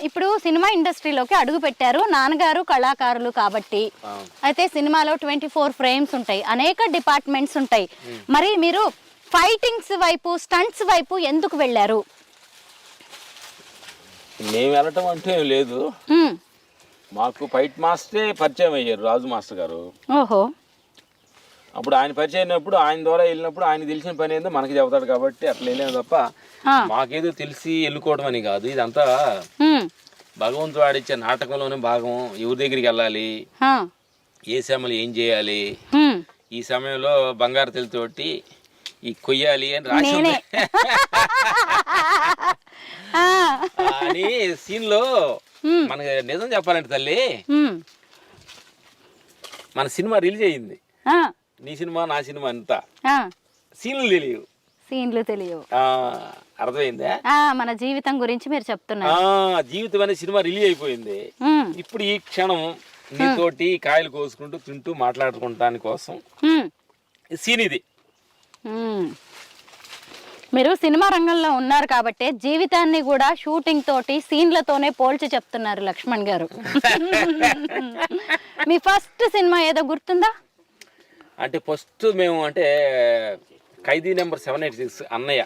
ఇప్పుడు సినిమా ఇండస్ట్రీలోకి అడుగు పెట్టారు. నాన్నగారు కళాకారులు కాబట్టి, అయితే సినిమాలో 24 frames ఉంటాయి, అనేక డిపార్ట్మెంట్స్ ఉంటాయి. మరి మీరు ఫైటింగ్స్ వైపు, స్టంట్స్ వైపు ఎందుకు వెళ్ళారు? మేము వెళ్ళటం అంటే లేదు, మాకు ఫైట్ మాస్టరే పరిచయం అయ్యారు, రాజు మాస్టర్ గారు. ఓహో. అప్పుడు ఆయన పరిచయం అయినప్పుడు, ఆయన ద్వారా వెళ్ళినప్పుడు ఆయన తెలిసిన పని ఏందో మనకి చెబుతాడు కాబట్టి అట్లా వెళ్ళాము తప్ప మాకేదో తెలిసి వెళ్ళుకోవడం అని కాదు. ఇదంతా భగవంతుడు ఆడిచ్చే నాటకంలోనే భాగం. ఎవరి దగ్గరికి వెళ్ళాలి, ఏ సమయంలో ఏం చేయాలి, ఈ సమయంలో బంగారు తెలతోటి ఈ కొయ్యాలి అని రాసి అని సీన్ లో. మనకి నిజం చెప్పాలంటే తల్లి, మన సినిమా రిలీజ్ అయ్యింది, నీ సినిమా నా సినిమా అంతా సీన్లు తెలియవు. అర్థమైందా? మన జీవితం గురించి మీరు చెప్తున్నారు. జీవితం అనే సినిమా రిలీజ్ అయిపోయింది. ఇప్పుడు ఈ క్షణం నీతోటి కాయలు కోసుకుంటూ తింటూ మాట్లాడుకుంటాని కోసం సీన్ ఇది. మీరు సినిమా రంగంలో ఉన్నారు కాబట్టి జీవితాన్ని కూడా షూటింగ్ తోటి, సీన్లతోనే పోల్చి చెప్తున్నారు లక్ష్మణ్ గారు. మీ ఫస్ట్ సినిమా ఏదో గుర్తుందా? అంటే ఫస్ట్ మేము అంటే ఖైదీ నెంబర్ 786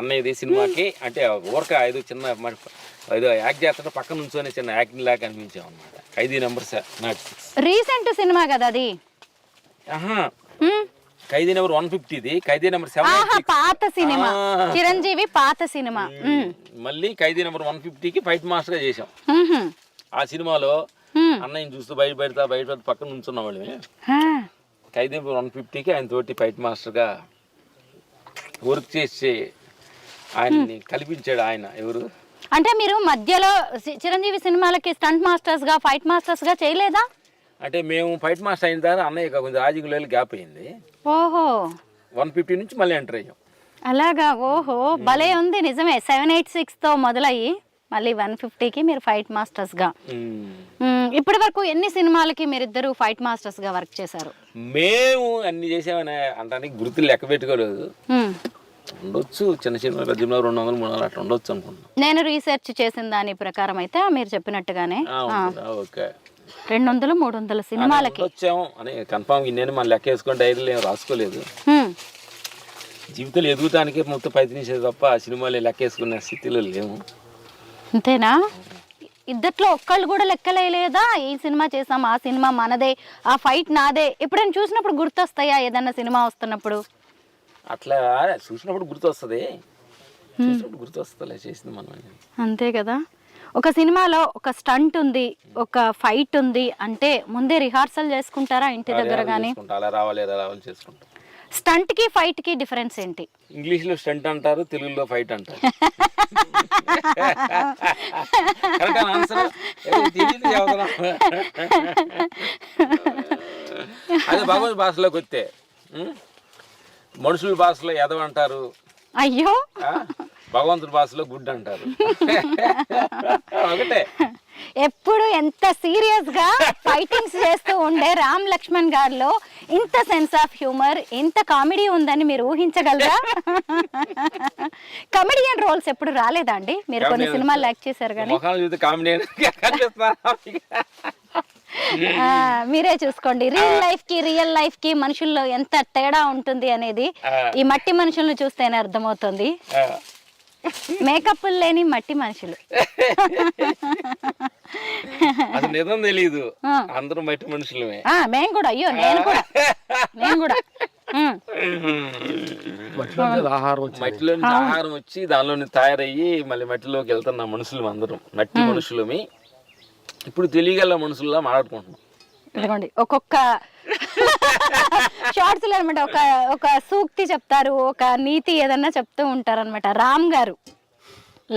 అన్నయ్యది సినిమాకి. అంటే ఊరక ఏదో చిన్న ఏదో యాక్ట్ చేస్తుంటే పక్కన నుంచొని చిన్న యాక్టింగ్ లాగా కనిపించాం అనమాట. ఖైదీ నెంబర్ 786 రీసెంట్ సినిమా కదా అది? ఖైదీ నెంబర్ 150ది, ఖైదీ నెంబర్ 786 పాత సినిమా, చిరంజీవి పాత సినిమా. మళ్ళీ ఖైదీ నెంబర్ 150కి ఫైట్ మాస్టర్ గా చేసాం. ఆ సినిమాలో అన్నయ్యని చూస్తూ బయట పక్కన నుంచున్న వాళ్ళమే. ఖైదీ నెంబర్ 150కి ఆయన తోటి ఫైట్ మాస్టర్ గా వర్క్ చేసి ఆయన్ని కల్పించాడు. ఆయన ఎవరు అంటే మీరు మధ్యలో చిరంజీవి సినిమాలకి స్టంట్ మాస్టర్స్ గా, ఫైట్ మాస్టర్స్ గా చేయలేదా? అంటే మేము ఫైట్ మాస్టర్ అయిన తర్వాత అన్నయ్య కొంచెం రాజకీయాలు గ్యాప్ అయింది. ఓహో 150 నుంచి మళ్ళీ ఎంటర్ అయ్యాం. అలాగా. ఓహో భలే ఉంది నిజమే. 786తో మొదలయ్యి మళ్ళీ 150కి మీరు ఫైట్ మాస్టర్స్గా. ఇప్పటి వరకు ఎన్ని సినిమాలకి మీరిద్దరు ఫైట్ మాస్టర్స్గా వర్క్ చేశారు? మేము అన్ని చేసామని అంటానికి గుర్తులు లెక్క పెట్టుకోలేదు. ఉండొచ్చు చిన్న చిన్న పెద్ద 200 300 అట్లా ఉండొచ్చు అనుకుంటున్నాం. నేను రీసెర్చ్ చేసిన దాని ప్రకారం అయితే మీరు చెప్పినట్టుగానే 200 300 సినిమాలకి వచ్చాము అని కన్ఫామ్. ఇన్ని మనం లెక్క వేసుకొని డైరీలు ఏం రాసుకోలేదు. జీవితంలో ఎదుగుతానికే మొత్తం ప్రయత్నించేది తప్ప ఆ సినిమాలు లెక్క వేసుకునే స్థితిలో లేము. అంతేనా? ఇద్దట్లో ఒక్కళ్ళు కూడా లెక్కలేదా? ఈ సినిమా చేసాం, ఆ సినిమా మనదే, ఆ ఫైట్ నాదే, ఎప్పుడైనా చూసినప్పుడు గుర్తొస్తాయా ఏదన్నా సినిమా వస్తున్నప్పుడు? అట్లా చూసినప్పుడు గుర్తొస్తుంది, చూసినప్పుడు గుర్తొస్తుందిలే చేసింది మనం. అంతే కదా. ఒక సినిమాలో ఒక స్టంట్ ఉంది, ఒక ఫైట్ ఉంది అంటే ముందే రిహార్సల్ చేసుకుంటారా ఇంటి దగ్గర? కానీ అలా రావాలి ఎలా రావాలి చేసుకుంటాం. స్టంట్ కి ఫైట్ కి డిఫరెన్స్ ఏంటి? ఇంగ్లీష్లో స్టంట్ అంటారు, తెలుగులో ఫైట్ అంటారు. అదే భగవద్ భాషలోకి వస్తే మనుషుల భాషలో ఎదవ అంటారు, అయ్యో భగవంతుడి భాషలో గుడ్ అంటారు. ఒకటే. ఎప్పుడు ఎంత సీరియస్ గా ఫైటింగ్స్ చేస్తూ ఉండే రామ్ లక్ష్మణ్ గారిలో ఇంత సెన్స్ ఆఫ్ హ్యూమర్, ఇంత కామెడీ ఉందని మీరు ఊహించగలరా? కమెడియన్ రోల్స్ ఎప్పుడు రాలేదా అండి? మీరు కొన్ని సినిమాలు యాక్ట్ చేశారు కానీ మీరే చూసుకోండి. రియల్ లైఫ్ కి మనుషుల్లో ఎంత తేడా ఉంటుంది అనేది ఈ మట్టి మనుషులను చూస్తేనే అర్థమవుతుంది. మేకప్ లేని మట్టి మనుషులు. అసలు నిజం తెలీదు, అందరూ మట్టి మనుషులమే. మేము కూడా. అయ్యో నేను కూడా మట్టిలో ఆహారం వచ్చి దానిలో తయారయ్యి మళ్ళీ మట్టిలోకి వెళ్తున్న మనుషులు అందరం మట్టి మనుషులమే. ఇప్పుడు తెలియగల మనుషుల్లా మాట్లాడుకుంటున్నాం. ఇదిగోండి ఒక్కొక్క షార్ట్స్ లో అనమాట ఒక సూక్తి చెప్తారు, ఒక నీతి ఏదన్నా చెప్తూ ఉంటారు అనమాట. రామ్ గారు,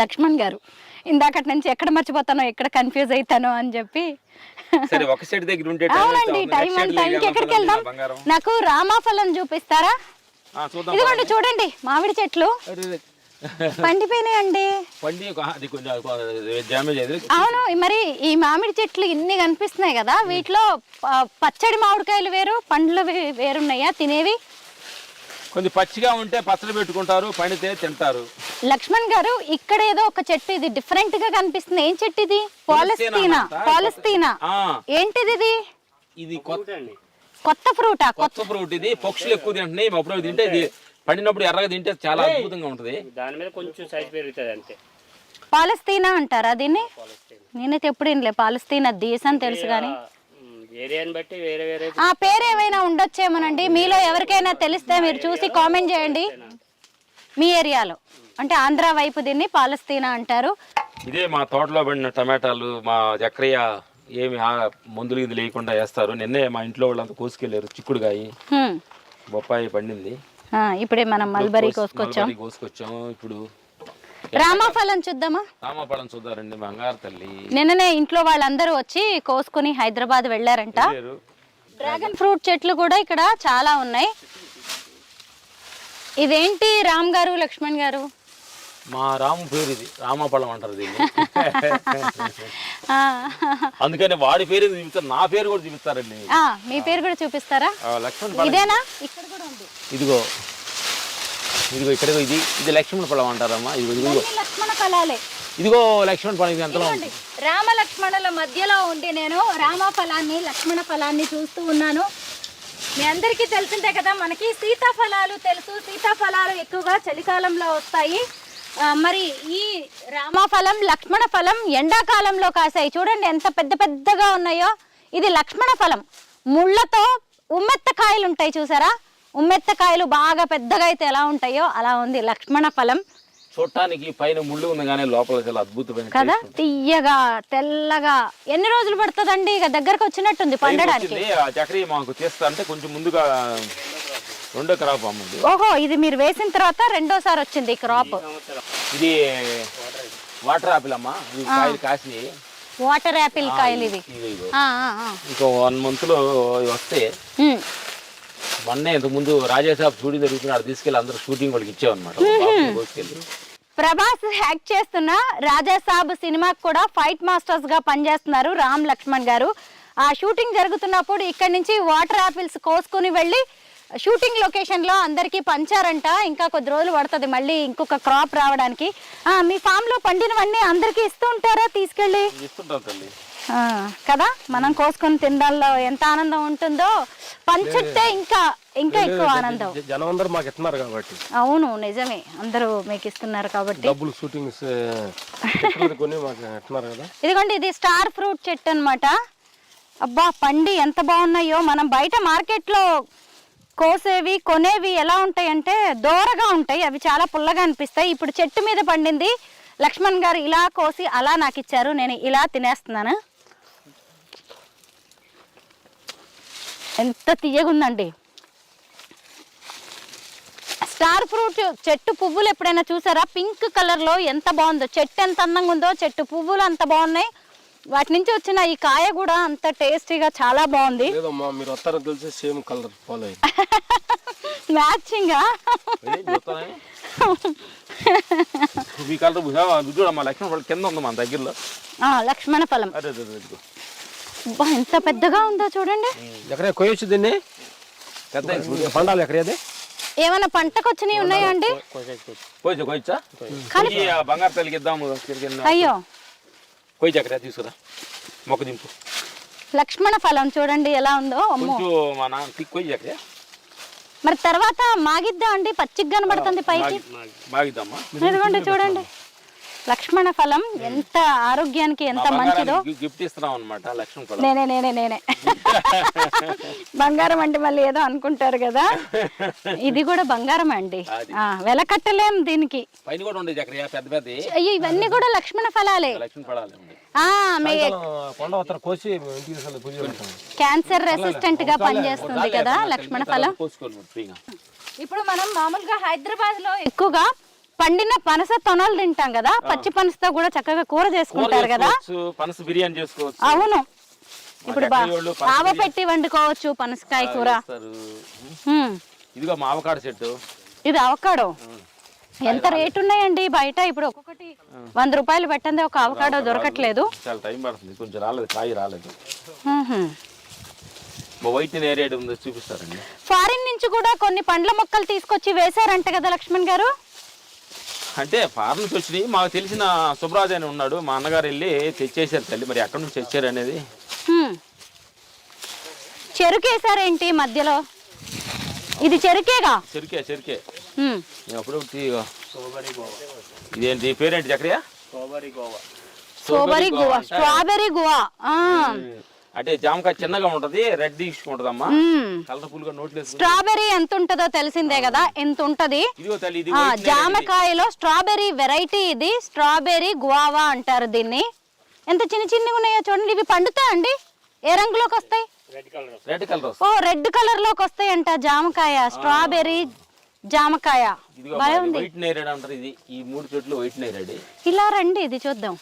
లక్ష్మణ్ గారు ఇందాకటి నుంచి ఎక్కడ మర్చిపోతానో ఎక్కడ కన్ఫ్యూజ్ అవుతానో అని చెప్పి. అవునండి టైంకి ఎక్కడికి వెళ్దాం? నాకు రామాఫలం చూపిస్తారా? ఇదిగోండి చూడండి మామిడి చెట్లు పండిపోయినాయండి. అవును, మరి ఈ మామిడి చెట్లు ఇన్ని కనిపిస్తున్నాయి కదా, వీటిలో పచ్చడి మామిడికాయలు వేరు, పండ్లు వేరున్నాయా తినేవి? కొంచెం పచ్చిగా ఉంటే పచ్చడి పెట్టుకుంటారు, పండితే తింటారు. లక్ష్మణ్ గారు ఇక్కడ ఏదో ఒక చెట్టు ఇది డిఫరెంట్ గా కనిపిస్తుంది. ఏం చెట్టు ఇది? పాలస్తీనా. ఏంటిది ఇది? ఇది కొత్త ఫ్రూటా? కొత్త ఫ్రూట్. ఇది పక్షులు ఎక్కువ తింటున్నాయి. అప్పుడు తింటే ఇది పండినప్పుడు ఎర్రగా తింటే చాలా అద్భుతంగా ఉంటది. దాని మీద కొంచెం సైజ్ పెరుగుతుంది అంతే. పాలస్తీనా అంటారా దీన్ని? నేనైతే ఎప్పుడు వినలే. పాలస్తీనా దేశం తెలుసు కానీ ఆ పేరు ఏమైనా ఉండొచ్చేమోనండి. మీలో ఎవరికైనా తెలిస్తే మీరు చూసి కామెంట్ చేయండి. మీ ఏరియాలో అంటే ఆంధ్ర వైపు దీన్ని పాలస్తీనా అంటారు. ఇదే మా తోటలో పడిన టమాటాలు, మా చక్రయ్య ఏమి మందులు ఇది లేకుండా వేస్తారు. నిన్నే మా ఇంట్లో వాళ్ళంతా కోసుకెళ్ళారు. చిక్కుడుగాయి, బొప్పాయి పండింది. ఇప్పుడే మనం మల్బరీ కోసుకొచ్చాం. ఇప్పుడు రామాఫలం చూద్దామా? రామాఫలం చూద్దారండి. బంగారు తల్లి నిన్ననే ఇంట్లో వాళ్ళందరూ వచ్చి కోసుకుని హైదరాబాద్ వెళ్ళారంట. డ్రాగన్ ఫ్రూట్ చెట్లు కూడా ఇక్కడ చాలా ఉన్నాయి. ఇదేంటి రామ్ గారు, లక్ష్మణ్ గారు? మా రాము పేరు ఇది, రామాఫలం అంటారు దీన్ని. అందుకని వాడి పేరు చూపిస్తారు, నా పేరు కూడా చూపిస్తారండి. మీ పేరు కూడా చూపిస్తారా? లక్ష్మణ్ ఇదేనా? ఇక్కడ కూడా ఉంది. ఇదిగో ఇక్కడ ఇది లక్ష్మణ ఫలం అంటారమ్మా. ఇదిగో లక్ష్మణ ఫలాలే. ఇదిగో లక్ష్మణ ఫలం. ఇది ఎంతలో రామ లక్ష్మణుల మధ్యలో ఉండి నేను రామ ఫలాన్ని, లక్ష్మణ ఫలాన్ని చూస్తూ ఉన్నాను. మీ అందరికీ తెలిసిందే కదా, మనకి సీతాఫలాలు తెలుసు. సీతాఫలాలు ఎక్కువగా చలికాలంలో వస్తాయి. మరి ఈ రామఫలం, లక్ష్మణ ఫలం ఎండాకాలంలో కాసాయి. చూడండి ఎంత పెద్ద పెద్దగా ఉన్నాయో. ఇది లక్ష్మణ ఫలం. ముళ్ళతో ఉమ్మెత్త కాయలు ఉంటాయి చూసారా? ఉమ్మెత్త కాయలు బాగా పెద్దగా అయితే ఎలా ఉంటాయో అలా ఉంది లక్ష్మణ ఫలం. చూడటానికి పైన ముళ్ళు ఉంది కానీ లోపల చాలా అద్భుతమైన కదా, తీయగా తెల్లగా. ఎన్ని రోజులు పడుతుందండి? ఇక దగ్గరకు వచ్చినట్టుంది పండడానికి. చక్రీ మాకు చేస్తా అంటే కొంచెం ముందుగా రెండో క్రాప్ అమ్ముంది. ఓహో, ఇది మీరు వేసిన తర్వాత రెండోసారి వచ్చింది ఈ క్రాప్. ఇది వాటర్ ఆపిల్ అమ్మా. కాయలు కాసి వాటర్ యాపిల్ కాయలు ఇవి ఆ, ఆ, ఆ. ఇంకో 1 monthలో ఇవి వస్తే ఉమ్. మొన్నే ఇంతకుముందు రాజాసాబ్ షూటింగ్ జరుగుతున్నాడు తీసుకెళ్ళి అందరూ షూటింగ్ వాళ్ళకి ఇచ్చామన్నమాట తీసుకెళ్ళి ప్రభాస్ హ్యాక్ చేస్తున్న రాజాసాబ్ సినిమాకి కూడా ఫైట్ మాస్టర్స్ గా పనిచేస్తున్నారు రామ్ లక్ష్మణ్ గారు. ఆ షూటింగ్ జరుగుతున్నప్పుడు ఇక్కడ నుంచి వాటర్ యాపిల్స్ కోసుకుని వెళ్ళి షూటింగ్ లొకేషన్ లో అందరికీ పంచారంట. ఇంకా కొద్ది రోజులు పడుతుంది మళ్ళీ ఇంకొక క్రాప్ రావడానికి. మీ ఫామ్ లో పండినవన్నీ అందరికీ ఇస్తూ ఉంటారా తీసుకెళ్ళి? ఇస్తుంటాం తల్లి. కదా మనం కోసుకొని తినడాల్లో ఎంత ఆనందం ఉంటుందో పంచితే ఇంకా ఇంకా ఎక్కువ ఆనందం. జనం అందరూ మాకు ఇస్తున్నారు కాబట్టి. అవును నిజమే, అందరూ మీకు ఇస్తున్నారు కాబట్టి. డబ్బులు షూటింగ్స్ కొన్ని మాకు ఇస్తున్నారు కదా. ఇదిగోండి ఇది స్టార్ ఫ్రూట్ చెట్టు అన్నమాట. అబ్బా పండి ఎంత బాగున్నాయో. మనం బయట మార్కెట్లో కోసేవి కొనేవి ఎలా ఉంటాయంటే దోరగా ఉంటాయి, అవి చాలా పుల్లగా అనిపిస్తాయి. ఇప్పుడు చెట్టు మీద పండింది లక్ష్మణ్ గారు ఇలా కోసి అలా నాకు ఇచ్చారు, నేను ఇలా తినేస్తున్నాను. ఎంత తీయగుందండి. స్టార్ ఫ్రూట్ చెట్టు పువ్వులు ఎప్పుడైనా చూసారా? పింక్ కలర్లో ఎంత బాగుందో. చెట్టు ఎంత అందంగా ఉందో చెట్టు పువ్వులు అంత బాగున్నాయి. వాటి నుంచి వచ్చిన ఈ కాయ కూడా అంత టేస్టీగా చాలా బాగుంది. మీరు వస్తారో తెలిసి సేమ్ కలర్ ఫాలో అయ్యి మ్యాచింగ్ ఈ కలర్ చూడమ్మా లక్ష్మణ ఫలం కింద ఉంది మన దగ్గరలో. లక్ష్మణ ఫలం ఎంత పెద్దగా ఉందో చూడండి. ఎక్కడ కొయ్యొచ్చు దీన్ని పండాలి ఎక్కడ అది ఏమైనా పంటకు వచ్చినవి ఉన్నాయా అండి? కొయ్యచ్చా బంగారు తల్లికి ఇద్దాము. అయ్యో కొయ్యి చక్కర తీసుకురా మొక్క దింపు. లక్ష్మణ ఫలం చూడండి ఎలా ఉందో. అమ్మో కొయ్యి చక్కర మరి తర్వాత మాగిద్దాం అండి, పచ్చిగా కనబడుతుంది పైకి. మాగిద్దామా ఇదిగోండి చూడండి లక్ష్మణ ఫలం ఎంత ఆరోగ్యానికి ఎంత మంచిదో. గిఫ్ట్ ఇస్తున్నాం అన్నమాట లక్ష్మణ ఫలం. నేనే బంగారం అంటే మళ్ళీ ఏదో అనుకుంటారు కదా. ఇది కూడా బంగారం అండి, వెల కట్టలేం దీనికి. పైన కూడా ఉండే చక్ర పెద్ద పెద్ద. అయ్యో ఇవన్నీ కూడా లక్ష్మణ ఫలాలే. లక్ష్మణ ఫలాలే. క్యాన్సర్ రెసిస్టెంట్ గా పనిచేస్తుంది కదా లక్ష్మణ ఫలం. ఇప్పుడు మనం మామూలుగా హైదరాబాద్ లో ఎక్కువగా పండిన పనస తొనలు తింటాం కదా, పచ్చి పనసతో కూడా చక్కగా కూర చేసుకుంటారు కదా. పనస బిర్యానీ చేసుకోవచ్చు. అవును, ఇప్పుడు ఆవ పెట్టి వండుకోవచ్చు పనసకాయ కూర. ఇదిగో మా అవకాడో చెట్టు. ఇది అవకాడో ఎంత రేటు ఉన్నాయండి బయట. ఇప్పుడు ఒక్కొక్కటి 100 రూపాయలు పెట్టండి, ఒక అవకాడో దొరకట్లేదు. చాలా టైం పడుతుంది, కొంచెం రాలేదు, కాయ రాలేదు. వైట్ నేరేడు ఉంది చూపిస్తారండి. ఫారిన్ నుంచి కూడా కొన్ని పండ్ల మొక్కలు తీసుకొచ్చి వేశారంట కదా లక్ష్మణ్ గారు. అంటే ఫారెన్ నుంచి వచ్చినాయి. మాకు తెలిసిన సుబ్రాజ్ అని ఉన్నాడు, మా అన్నగారు వెళ్ళి తెచ్చేసారు తల్లి. మరి ఎక్కడి నుంచి తెచ్చారు అనేది. చెరుకు వేసారేంటి మధ్యలో? ఇది చెరుకేగా? చెరుకే. అప్పుడు ఇదేంటి పేరేంటి చక్రియ? స్ట్రాబెరీ గోవా. అంటే జామకాయ చిన్నగా ఉంటది, రెడ్ తీసుకుంటదమ్మా, కలర్ఫుల్ గా నోట్లో. స్ట్రాబెరీ ఎంత ఉంటుందో తెలిసిందే కదా, ఎంత ఉంటది. జామకాయలో స్ట్రాబెరీ వెరైటీ ఇది, స్ట్రాబెరీ గువావా అంటారు దీన్ని. ఎంత చిన్నగా ఉన్నాయో చూడండి. ఇవి పండుతాయండి? ఏ రంగులోకి వస్తాయి? రెడ్ కలర్ లోకి వస్తాయి అంట జామకాయ. స్ట్రాబెరీ జామకాయ వైట్ నేరేడు అంటారు. ఇది ఈ 3 చెట్లు వైట్ నేరేడు. ఇలా రండి ఇది చూద్దాం.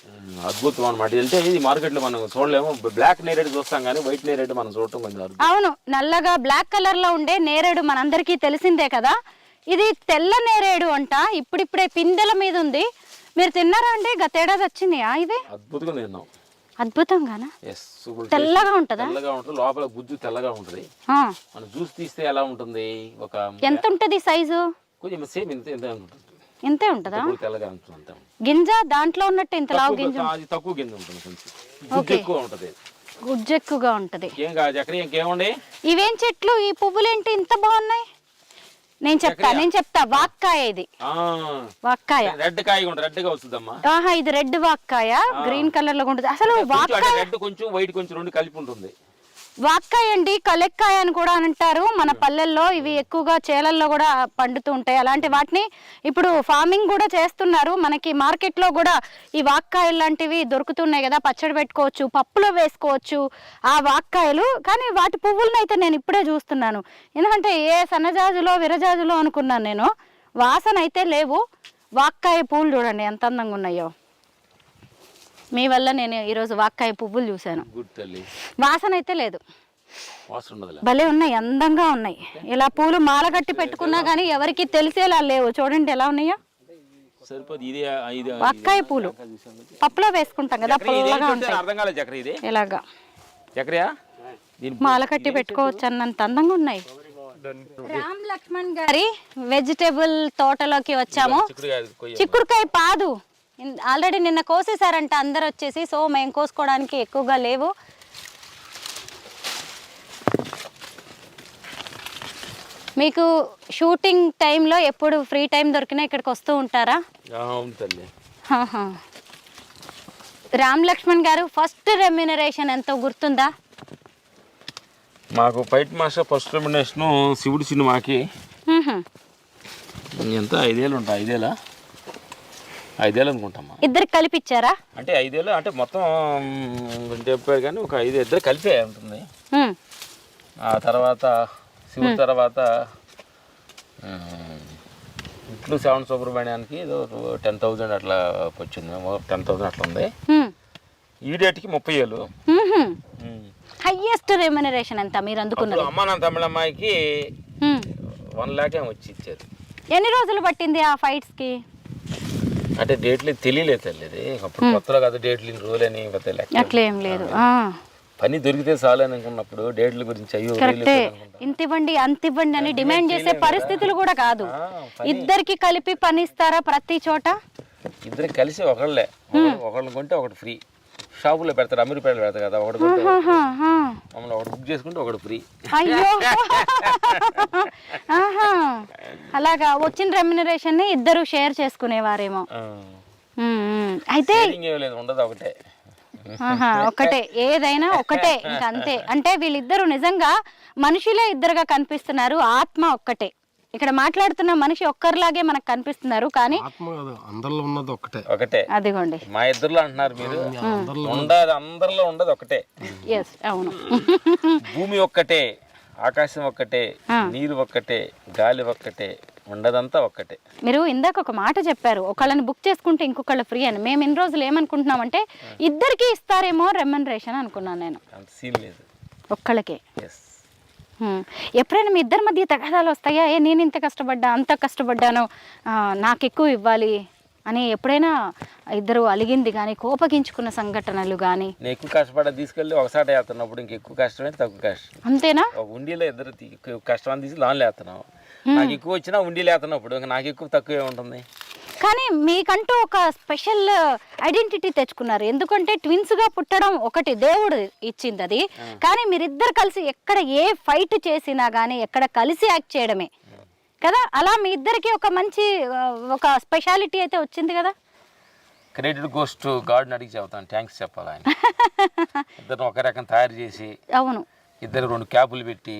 అద్భుతం అన్నమాట. అంటే ఇది మార్కెట్ లో మనం చూడలేము. బ్లాక్ నేరేడు చూస్తాం కానీ వైట్ నేరేడు మనం చూడటం కొంచెం. అవును, నల్లగా బ్లాక్ కలర్ లో ఉండే నేరేడు మనందరికీ తెలిసిందే కదా. ఇది తెల్ల నేరేడు అంట. ఇప్పుడిప్పుడే పిందెల మీద ఉంది. మీరు తిన్నారా అండి? గతేడాది వచ్చింది ఇది. అద్భుతంగా తిన్నాం. అద్భుతంగానా? తెల్లగా ఉంటదా? తెల్లగా ఉంటుంది, లోపల గుజ్జు తెల్లగా ఉంటది. మనం జ్యూస్ తీస్తే ఎలా ఉంటుంది? ఒక ఎంత ఉంటది సైజు? కొంచెం సేమ్ ఇంతే ఉంటదా? తెల్లగా ఉంటుంది. గింజ దాంట్లో ఉన్నట్టు ఇంత లావు గింజ? అది తక్కువ గింజ ఉంటుంది, కొంచెం గుజ్జు ఎక్కువ ఉంటది. గుజ్జు ఎక్కువగా ఉంటది. ఏం కాదు చక్రి, ఇంకేముండే? ఇవేం చెట్లు? ఈ పువ్వులేంటి ఇంత బాగున్నాయి? నేను చెప్తా వాక్కాయ. ఇది వాక్కాయ. రెడ్ కాయ రెడ్ గా వస్తుందమ్మా. ఇది రెడ్ వాక్కాయ, గ్రీన్ కలర్ లో ఉంటుంది. అసలు వాక్కాయ రెడ్ కొంచెం వైట్ కొంచెం రెండు కలిపి ఉంటుంది. వాక్కాయ అండి, కలెక్కాయ అని కూడా అంటారు మన పల్లెల్లో. ఇవి ఎక్కువగా చేలల్లో కూడా పండుతూ ఉంటాయి. అలాంటి వాటిని ఇప్పుడు ఫార్మింగ్ కూడా చేస్తున్నారు. మనకి మార్కెట్లో కూడా ఈ వాక్కాయలు లాంటివి దొరుకుతున్నాయి కదా, పచ్చడి పెట్టుకోవచ్చు, పప్పులో వేసుకోవచ్చు ఆ వాక్కాయలు. కానీ వాటి పువ్వులను అయితే నేను ఇప్పుడే చూస్తున్నాను. ఎందుకంటే ఏ సన్నజాజులో విరజాజులో అనుకున్నాను నేను. వాసన అయితే లేవు. వాక్కాయ పువ్వులు చూడండి ఎంత అందంగా ఉన్నాయో. మీ వల్ల నేను ఈరోజు వాక్కాయ పువ్వులు చూశాను. గుడ్ తల్లి. వాసన అయితే లేదు, వాసన ఉండదులే. భలే ఉన్నాయి, అందంగా ఉన్నాయి. ఇలా పూలు మాల కట్టి పెట్టుకున్నా కానీ ఎవరికి తెలిసేలా లేవు. చూడండి ఎలా ఉన్నాయో. సరిపోదు. ఇది ఇది వాక్కాయ పూలు పప్పులో వేసుకుంటాం కదా, పుల్లగా ఉంటాయి. అర్థం కాలేదు చక్ర. ఇది ఇలాగా చక్రయా మాల కట్టి పెట్టుకోవచ్చు అన్నంత అందంగా ఉన్నాయి. రామ్ లక్ష్మణ్ గారి వెజిటేబుల్ తోటలోకి వచ్చాము. చిక్కుడుకాయ పాదు ఆల్రెడీ నిన్న కోసేసారంట అందరు వచ్చేసి, సో మేము కోసుకోవడానికి ఎక్కువగా లేవు. మీకు షూటింగ్ టైంలో ఎప్పుడు ఫ్రీ టైం దొరికినా ఇక్కడికి వస్తూ ఉంటారా? రామ్ లక్ష్మణ్ గారు ఫస్ట్ రెమ్యూనరేషన్ ఎంతో గుర్తుందా? మాకు ఫైట్ మాస్టర్ ఫస్ట్ రెమ్యూనరేషన్ శివుడు సినిమాకి ఎంత 5 ఏళ్ళు ఉంటాయి. 5 ఏళ్ళ 5 ఏళ్ళు అనుకుంటామా. ఇద్దరికి కలిపిచ్చారా? అంటే 5 ఏళ్ళు అంటే మొత్తం చెప్పారు కానీ ఒక 5 ఇద్దరు కలిపే ఉంటుంది. ఆ తర్వాత శివుడి తర్వాత ఇట్లు 7 సుబ్రహ్మణ్యానికి ఏదో 10,000 అట్లా వచ్చింది. 10,000 అట్లా ఉంది. ఈ డేట్కి 30 ఏళ్ళు. హైయెస్ట్ రెమ్యూనరేషన్ ఎంత మీరు అందుకున్నది? అమ్మ నా తమిళమ్మాయికి 1 lakh ఏమో వచ్చి ఇచ్చారు. ఎన్ని రోజులు పట్టింది ఆ ఫైట్స్ కి? అంటే డేట్లు తెలియలేదు తల్లి. అప్పుడు కొత్తలో కదా డేట్లు ఇన్ని రోజులని అట్లేం లేదు. పని దొరికితే చాలు అని అనుకున్నప్పుడు డేట్ల గురించి అయ్యో కరెక్టే, ఇంత ఇవ్వండి అంత ఇవ్వండి అని డిమాండ్ చేసే పరిస్థితులు కూడా కాదు. ఇద్దరికి కలిపి పని ఇస్తారా ప్రతి చోట? ఇద్దరికి కలిసి ఒకళ్ళే, ఒకళ్ళని కొంటే ఒకటి ఫ్రీ. షాపులో పెడతారు, అమీర్పేటలో పెడతారు కదా, ఒకటి కొంటే మమ్మల్ని ఒకటి బుక్ చేసుకుంటే ఒకటి ఫ్రీ. అయ్యో అలాగా వచ్చిన రెమ్యునరేషన్ ని ఇద్దరు షేర్ చేసుకునేవారేమో. అయితే ఉండదు ఒకటే. ఒకటే, ఏదైనా ఒకటే, ఇంకా అంతే. అంటే వీళ్ళిద్దరు నిజంగా మనుషులే ఇద్దరుగా కనిపిస్తున్నారు, ఆత్మ ఒక్కటే. ఇక్కడ మాట్లాడుతున్న మనిషి ఒక్కరిలాగే మనకు కనిపిస్తున్నారు, కానీ అందరిలో ఉన్నది ఒకటే. ఒకటే అదిగోండి. మా ఇద్దరులో అంటున్నారు మీరు, ఉండదు అందరిలో ఉండదు ఒకటే. ఎస్, అవును. భూమి ఒక్కటే, ఆకాశం ఒక్కటే, నీరు ఒక్కటే, గాలి ఒక్కటే, ఉండదంతా ఒక్కటే. మీరు ఇందాక ఒక మాట చెప్పారు, ఒకళ్ళని బుక్ చేసుకుంటే ఇంకొకళ్ళ ఫ్రీ అని. మేము ఇన్ని రోజులు ఏమనుకుంటున్నామంటే ఇద్దరికి ఇస్తారేమో రెమ్యునరేషన్ అనుకున్నాను నేను. అంత సీన్ లేదు, ఒక్కళ్ళకే. ఎప్పుడైనా మీ ఇద్దరి మధ్య తగాదాలు వస్తాయా? నేను ఇంత కష్టపడ్డా అంత కష్టపడ్డాను, నాకు ఎక్కువ ఇవ్వాలి అని ఎప్పుడైనా ఇద్దరు అలిగింది కానీ కోపగించుకున్న సంఘటనలు కానీ? నేను ఎక్కువ కష్టపడ్డా తీసుకెళ్ళి ఒకసారి వేస్తున్నప్పుడు ఇంకెక్కువ కష్టమే, తక్కువ కష్టం అంతేనా? ఉండిలో ఇద్దరు కష్టం అని తీసి లాన్లు వేస్తున్నావు. నాకు ఎక్కువ వచ్చినా ఉండిలో వేస్తున్నప్పుడు ఇంకా నాకు ఎక్కువ తక్కువే ఉంటుంది. కానీ మీకంటూ ఒక స్పెషల్ ఐడెంటిటీ తెచ్చుకున్నారు. ఎందుకంటే ట్విన్స్గా పుట్టడం ఒకటి, దేవుడు ఇచ్చింది అది. కానీ మీరిద్దరు కలిసి ఎక్కడ ఏ ఫైట్ చేసినా కానీ ఎక్కడ కలిసి యాక్ట్ చేయడమే కదా. అలా మీ ఇద్దరికి ఒక మంచి ఒక స్పెషాలిటీ అయితే వచ్చింది కదా. క్రెడిట్ గోస్ టు గాడ్ అడిగి చెబుతాను, థ్యాంక్స్ చెప్పాలి ఆయన. ఇద్దరు ఒక రకం తయారు చేసి, అవును, ఇద్దరు 2 క్యాపులు పెట్టి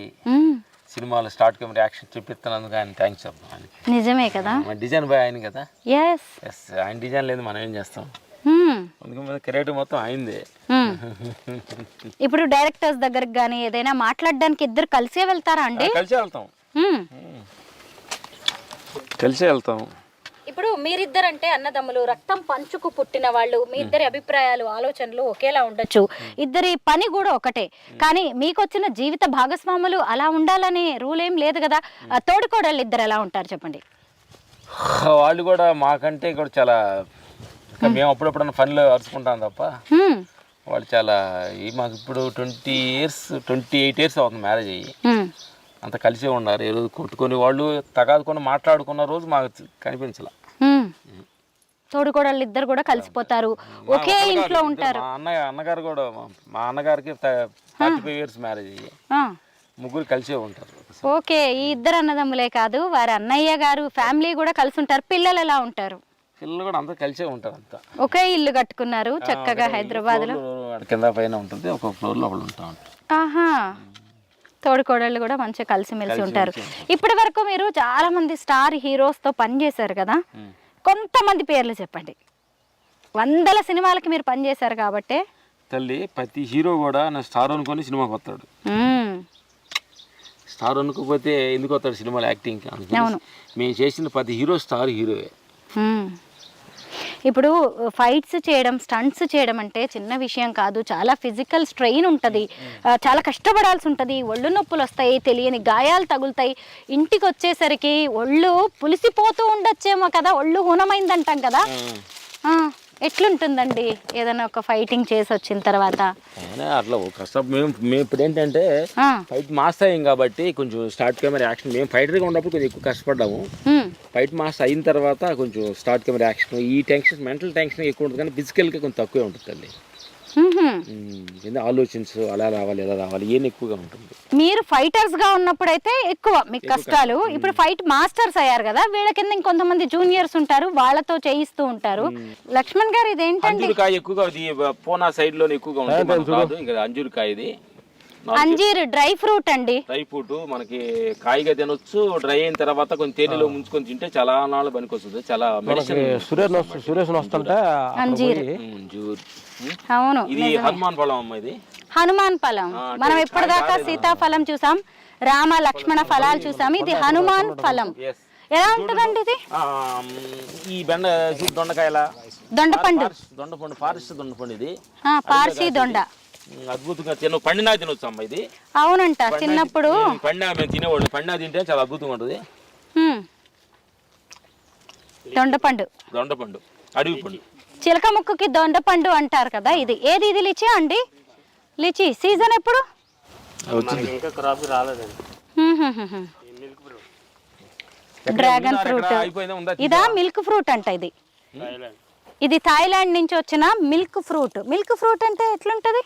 సినిమాలో స్టార్ట్ కెమెరా యాక్షన్ చూపిస్తున్నందుకు ఆయన థ్యాంక్స్ చెప్తాం. నిజమే కదా, డిజైన్ బాయ్ ఆయన కదా. ఎస్, ఆయన డిజైన్ లేదు మనం ఏం చేస్తాం. అందుకే క్రెడిట్ మొత్తం అయింది. ఇప్పుడు డైరెక్టర్స్ దగ్గరకు కానీ ఏదైనా మాట్లాడడానికి ఇద్దరు కలిసే వెళ్తారా అండి? కలిసే వెళ్తాం, కలిసే వెళ్తాం. ఇప్పుడు మీరిద్దరంటే అన్నదమ్ములు, రక్తం పంచుకు పుట్టిన వాళ్ళు, మీ ఇద్దరి అభిప్రాయాలు ఆలోచనలు ఒకేలా ఉండొచ్చు, ఇద్దరి పని కూడా ఒకటే. కానీ మీకు వచ్చిన జీవిత భాగస్వాములు అలా ఉండాలని రూల్ ఏం లేదు కదా. తోడుకోడళ్ళు ఇద్దరు ఎలా ఉంటారు చెప్పండి? వాళ్ళు కూడా మాకంటే కూడా చాలా, మేము అప్పుడప్పుడు పనిలో అరుచుకుంటాం తప్ప వాళ్ళు చాలా. మాకు ఇప్పుడు 28 years అవుతుంది మ్యారేజ్ అయ్యి. అంత కలిసే ఉన్నారు. ఏ రోజు కొట్టుకొని వాళ్ళు తగాదుకొని మాట్లాడుకున్న రోజు మాకు కనిపించాల. తోడుకోడళ్ళు ఇద్దరు కూడా కలిసిపోతారు, ఒకే ఇంట్లో ఉంటారు. అన్నగారు కూడా, మా అన్నగారికి 45 years మ్యారేజ్ అయ్యి ముగ్గురు కలిసే ఉంటారు. ఓకే, ఈ ఇద్దరు అన్నదమ్ములే కాదు, వారి అన్నయ్య గారు ఫ్యామిలీ కూడా కలిసి ఉంటారు. పిల్లలు ఎలా ఉంటారు? పిల్లలు కూడా అంతా కలిసే ఉంటారు. అంతా ఒకే ఇల్లు కట్టుకున్నారు చక్కగా హైదరాబాద్ లో. కింద పైన ఉంటుంది, ఒక ఫ్లోర్ లో ఒకళ్ళు ఉంటా ఉంటారు. ఆహా, తోడుకోడళ్ళు కూడా మంచిగా కలిసిమెలిసి ఉంటారు. ఇప్పటి వరకు మీరు చాలా మంది స్టార్ హీరోస్ తో పనిచేశారు కదా, కొంతమంది పేర్లు చెప్పండి. 100 సినిమాలకి మీరు పనిచేశారు కాబట్టి తల్లి. ప్రతి హీరో కూడా నా స్టార్ అనుకొని సినిమాకి వస్తాడు. స్టార్ అనుకోకపోతే ఎందుకు వస్తాడు సినిమాలో యాక్టింగ్? మేము చేసిన ప్రతి హీరో స్టార్ హీరోయే. ఇప్పుడు ఫైట్స్ చేయడం, స్టంట్స్ చేయడం అంటే చిన్న విషయం కాదు. చాలా ఫిజికల్ స్ట్రెయిన్ ఉంటుంది, చాలా కష్టపడాల్సి ఉంటుంది, ఒళ్ళు నొప్పులు వస్తాయి, తెలియని గాయాలు తగులుతాయి. ఇంటికి వచ్చేసరికి ఒళ్ళు పులిసిపోతూ ఉండొచ్చేమో కదా, ఒళ్ళు హూనమైందంటాం కదా. ఎట్లుంటుందండి ఏదైనా ఒక ఫైటింగ్ చేసి వచ్చిన తర్వాత? అట్లా కష్టం. మేము ఇప్పుడు ఏంటంటే ఫైట్ మాస్టర్ అయ్యాం కాబట్టి కొంచెం స్టార్ట్ కెమెరా యాక్షన్, మేము ఫైటర్గా ఉన్నప్పుడు కొంచెం ఎక్కువ కష్టపడ్డాము. ఫైట్ మాస్టర్ అయిన తర్వాత కొంచెం స్టార్ట్ కెమెరా యాక్షన్, ఈ టెన్షన్, మెంటల్ టెన్షన్ ఎక్కువ ఉంటుంది, కానీ ఫిజికల్గా కొంచెం తక్కువే ఉంటుంది. ఆలోచించు అలా రావాలి, ఎలా రావాలి, ఏం ఎక్కువగా ఉంటుంది. మీరు ఫైటర్స్ గా ఉన్నప్పుడైతే ఎక్కువ మీకు కష్టాలు. ఇప్పుడు ఫైట్ మాస్టర్స్ అయ్యారు కదా, వీళ్ళ కింద ఇంకొంతమంది జూనియర్స్ ఉంటారు, వాళ్ళతో చేయిస్తూ ఉంటారు. లక్ష్మణ్ గారు ఇదేంటండి? అంజూరకాయ ఎక్కువగా పోనా సైడ్ లో ఎక్కువగా ఉంటుంది. ఇక్కడ అంజూరకాయ, ఇది అంజీర్ డ్రై ఫ్రూట్ అండి. డ్రై ఫ్రూట్ మనకి కాయగా తినొచ్చు, డ్రై అయిన తర్వాత కొంచెం తేనెలో ముంచుకొని తింటే చాలా నాళ్ళు పనికొస్తుంది. చాలా మెడిసిన్. సురేష్ వస్తుంటే అంజీర్. అవును, ఇది హనుమాన్ ఫలం అమ్మ. ఇది హనుమాన్ ఫలం. మనం ఇప్పటిదాకా సీతాఫలం చూసాం, రామ లక్ష్మణ ఫలాలు చూసాం, ఇది హనుమాన్ ఫలం. ఎలా ఉంటుందండి ఇది? ఈ దొండకాయల దొండపండు, ఫారెస్ట్ దొండపండు. ఇది పార్సీ దొండ. అద్భుతంగా పండినా తినొచ్చు అమ్మ ఇది. అవునంట, చిన్నప్పుడు పండినా మేము తినేవాళ్ళు. పండినా తింటే చాలా అద్భుతంగా ఉంటుంది. దొండపండు, దొండపండు, అడవి పండు. చిలక ముక్కుకి దొండపండు అంటారు కదా. ఇది ఏది? ఇది లిచీ అండి. లిచీ సీజన్ ఎప్పుడు? Dragon fruit. ఇదా మిల్క్ ఫ్రూట్ అంట. ఇది థాయిలాండ్ నుంచి వచ్చిన మిల్క్ ఫ్రూట్. మిల్క్ ఫ్రూట్ అంటే ఎట్లుంటది?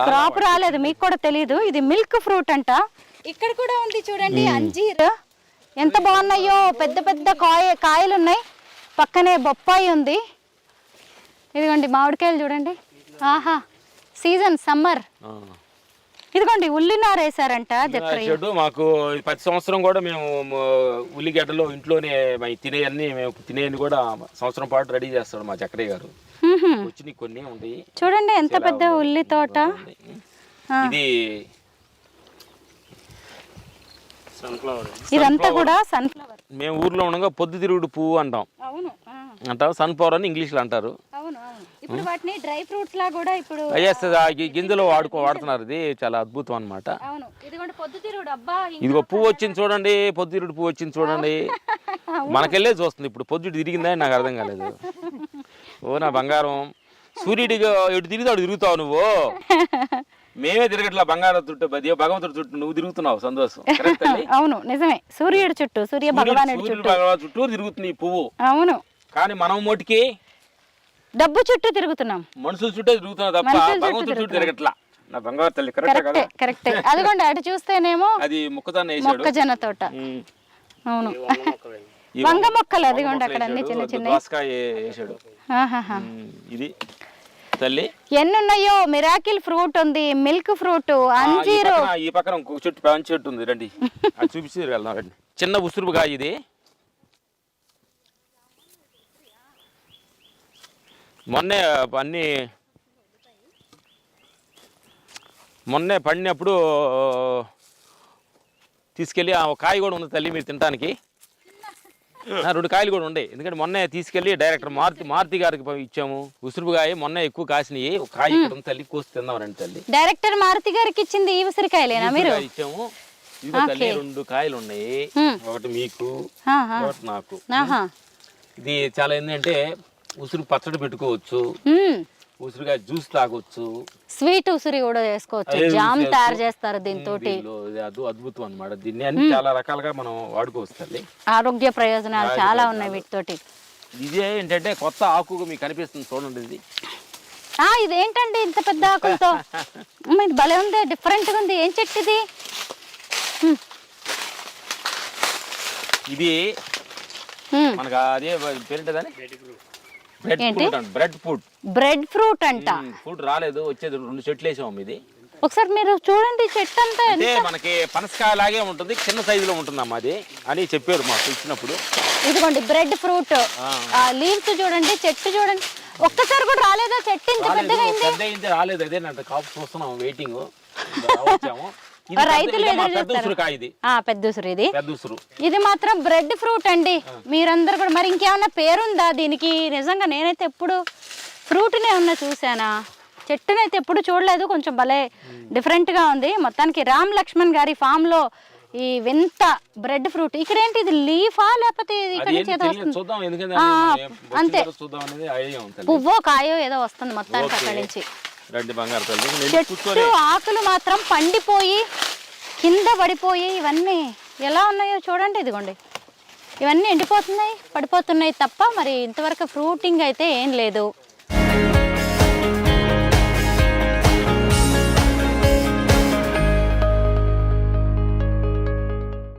క్రాప్ రాలేదు, మీకు కూడా తెలీదు. ఇది మిల్క్ ఫ్రూట్ అంట. ఇక్కడ కూడా ఉంది చూడండి అంజీర్. ఎంత బాగున్నాయో, పెద్ద పెద్ద కాయలు ఉన్నాయి. పక్కనే బొప్పాయి ఉంది. ఇదిగోండి మామిడికాయలు చూడండి. ఆహా, సీజన్ సమ్మర్. ఇదిగోండి ఉల్లినార వేసారంట. చెట్టు మాకు ప్రతి సంవత్సరం కూడా మేము ఉల్లిగడ్డలు ఇంట్లోనే తినేయన్ని, మేము తినేయన్ని కూడా సంవత్సరం పాటు రెడీ చేస్తాడు మా చక్రయ్య గారు. వచ్చి కొన్ని ఉంటాయి చూడండి, ఎంత పెద్ద ఉల్లి తోట. ఇది ఇదంతా కూడా సన్ఫ్లవర్. మేము ఊర్లో ఉండగా పొద్దుతిరుగుడు పువ్వు అంటాం. అంటాం, సన్ఫ్లవర్ అని ఇంగ్లీష్లో అంటారు. ఇప్పుడు వాటిని డ్రై ఫ్రూట్స్ లా కూడా ఇప్పుడు గింజలు వాడుతున్నారు. ఇది చాలా అద్భుతం అన్నమాట. పొద్దుతిరుగుడు. అబ్బా, ఇదిగో పువ్వు వచ్చింది చూడండి, పొద్దుతిరుగుడు పువ్వు వచ్చింది చూడండి. మనకెళ్ళే చూస్తుంది. ఇప్పుడు పొద్దుడు తిరిగిందని నాకు అర్థం కాలేదు. ఓ నా బంగారం, సూర్యుడిగా ఎటు తిరిగి తిరుగుతావు నువ్వు. మేమే తిరగట్లా, బంగారం చుట్టూ భగవంతుడి చుట్టూ నువ్వు తిరుగుతున్నావు. సంతోషం. అవును, నిజమే. సూర్యుడి చుట్టూ, సూర్య భగవానుడి చుట్టూ తిరుగుతుంది ఈ పువ్వు. అవును, కానీ మనం మోటికి డబ్బు చుట్టూ తిరుగుతున్నాం, మనుషుల చుట్టూ తిరుగుతున్నాం తప్ప భగవంతుడి చుట్టూ తిరగట్లా. నా బంగారు తల్లి కరెక్టే. అదిగోండి అటు చూస్తేనేమో అది మొక్కజొన్న తోట. అవును, వంగ మొక్కలు. అదిగోండి అక్కడ అన్ని చిన్న చిన్న. ఇది తల్లి ఎన్ని ఉన్నాయో. మిరాకిల్ ఫ్రూట్ ఉంది, మిల్క్ ఫ్రూట్, అంజీరు. ఈ పక్కన ఇంకొక చెట్టు, పంచి చెట్టు ఉంది. రండి, అది చూపించి వెళ్దాం. రండి. చిన్న ఉసురుగాయ ఇది. మొన్నే పడినప్పుడు తీసుకెళ్ళి ఆ కాయ కూడా ఉంది తల్లి మీరు తినడానికి. 2 కాయలు కూడా ఉండే. ఎందుకంటే మొన్నే తీసుకెళ్ళి డైరెక్టర్ మారుతి గారికి ఇచ్చాము. ఉసురుకాయ మొన్న ఎక్కువ కాసినాయి. ఒక కాయ ఇక్కడ ఉంది తల్లి, కోసి తిందాం రండి తల్లి. డైరెక్టర్ మారుతి గారికి ఇచ్చింది ఈ ఉసిరికాయలేనా మీరు? ఇచ్చాము. ఇదిగో తల్లి 2 కాయలు ఉన్నాయి. ఒకటి మీకు, ఒకటి నాకు. ఇది చాలా ఏంటంటే ఉసురు పచ్చడి పెట్టుకోవచ్చు, ఉసిరికాయ జ్యూస్ తాగొచ్చు, స్వీట్ ఉసిరి కూడా చేసుకోవచ్చు, జామ్ తయారు చేస్తారు దీంతో. అద్భుతం అన్నమాట. దీన్ని అన్ని చాలా రకాలుగా మనం వాడుకోవచ్చు. ఆరోగ్య ప్రయోజనాలు చాలా ఉన్నాయి వీటితోటి. ఇదే ఏంటంటే కొత్త ఆకుగా మీకు కనిపిస్తుంది చూడండి. ఇది ఇదేంటండి ఇంత పెద్ద ఆకులతో? ఇది భలే ఉంది, డిఫరెంట్ గా ఉంది. ఏం చెట్టు ఇది? ఇది మనకు అదే పేరుంటదని బ్రెడ్ ఫ్రూట్ అంట. ఫ్రూట్ రాలేదు, వచ్చేది 2 చెట్లు వేసాము. ఇది ఒకసారి మీరు చూడండి, చెట్టు అంతా మనకి పనసకాయ లాగే ఉంటుంది, చిన్న సైజులో ఉంటుందమ్మా అది అని చెప్పారు మాకు ఇచ్చినప్పుడు. ఇదిగోండి బ్రెడ్ ఫ్రూట్. లీవ్స్ చూడండి, చెట్టు చూడండి. ఒక్కసారి కూడా రాలేదా చెట్టు? ఇంత పెద్దగా రాలేదు. అదే నా కాపు చూస్తున్నాం, వెయిటింగ్. రైతులు ఎదురు పెద్ద చూస్తారు. ఉసిరికాయ ఇది, పెద్ద ఉసురు ఇది. పెద్ద ఉసురు. ఇది మాత్రం బ్రెడ్ ఫ్రూట్ అండి. మీరందరూ కూడా మరి ఇంకేమన్నా పేరుందా దీనికి? నిజంగా నేనైతే ఎప్పుడు ఫ్రూట్నే ఉన్నా చూసానా, చెట్టునైతే ఎప్పుడు చూడలేదు. కొంచెం భలే డిఫరెంట్గా ఉంది. మొత్తానికి రామ్ లక్ష్మణ్ గారి ఫామ్లో ఈ వింత బ్రెడ్ ఫ్రూట్. ఇక్కడ ఏంటి ఇది, లీఫా లేకపోతే ఇది ఇక్కడ నుంచి ఏదో వస్తుంది? చూద్దాం, ఎందుకంటే అంతే, చూద్దాం అనేది ఐడియా ఉంటుంది. పువ్వో కాయో ఏదో వస్తుంది మొత్తానికి అక్కడి నుంచి. రెండు బంగారు తల్లి చెట్టు ఆకులు మాత్రం పండిపోయి కింద పడిపోయి ఇవన్నీ ఎలా ఉన్నాయో చూడండి. ఇదిగోండి, ఇవన్నీ ఎండిపోతున్నాయి, పడిపోతున్నాయి తప్ప మరి ఇంతవరకు ఫ్రూటింగ్ అయితే ఏం లేదు.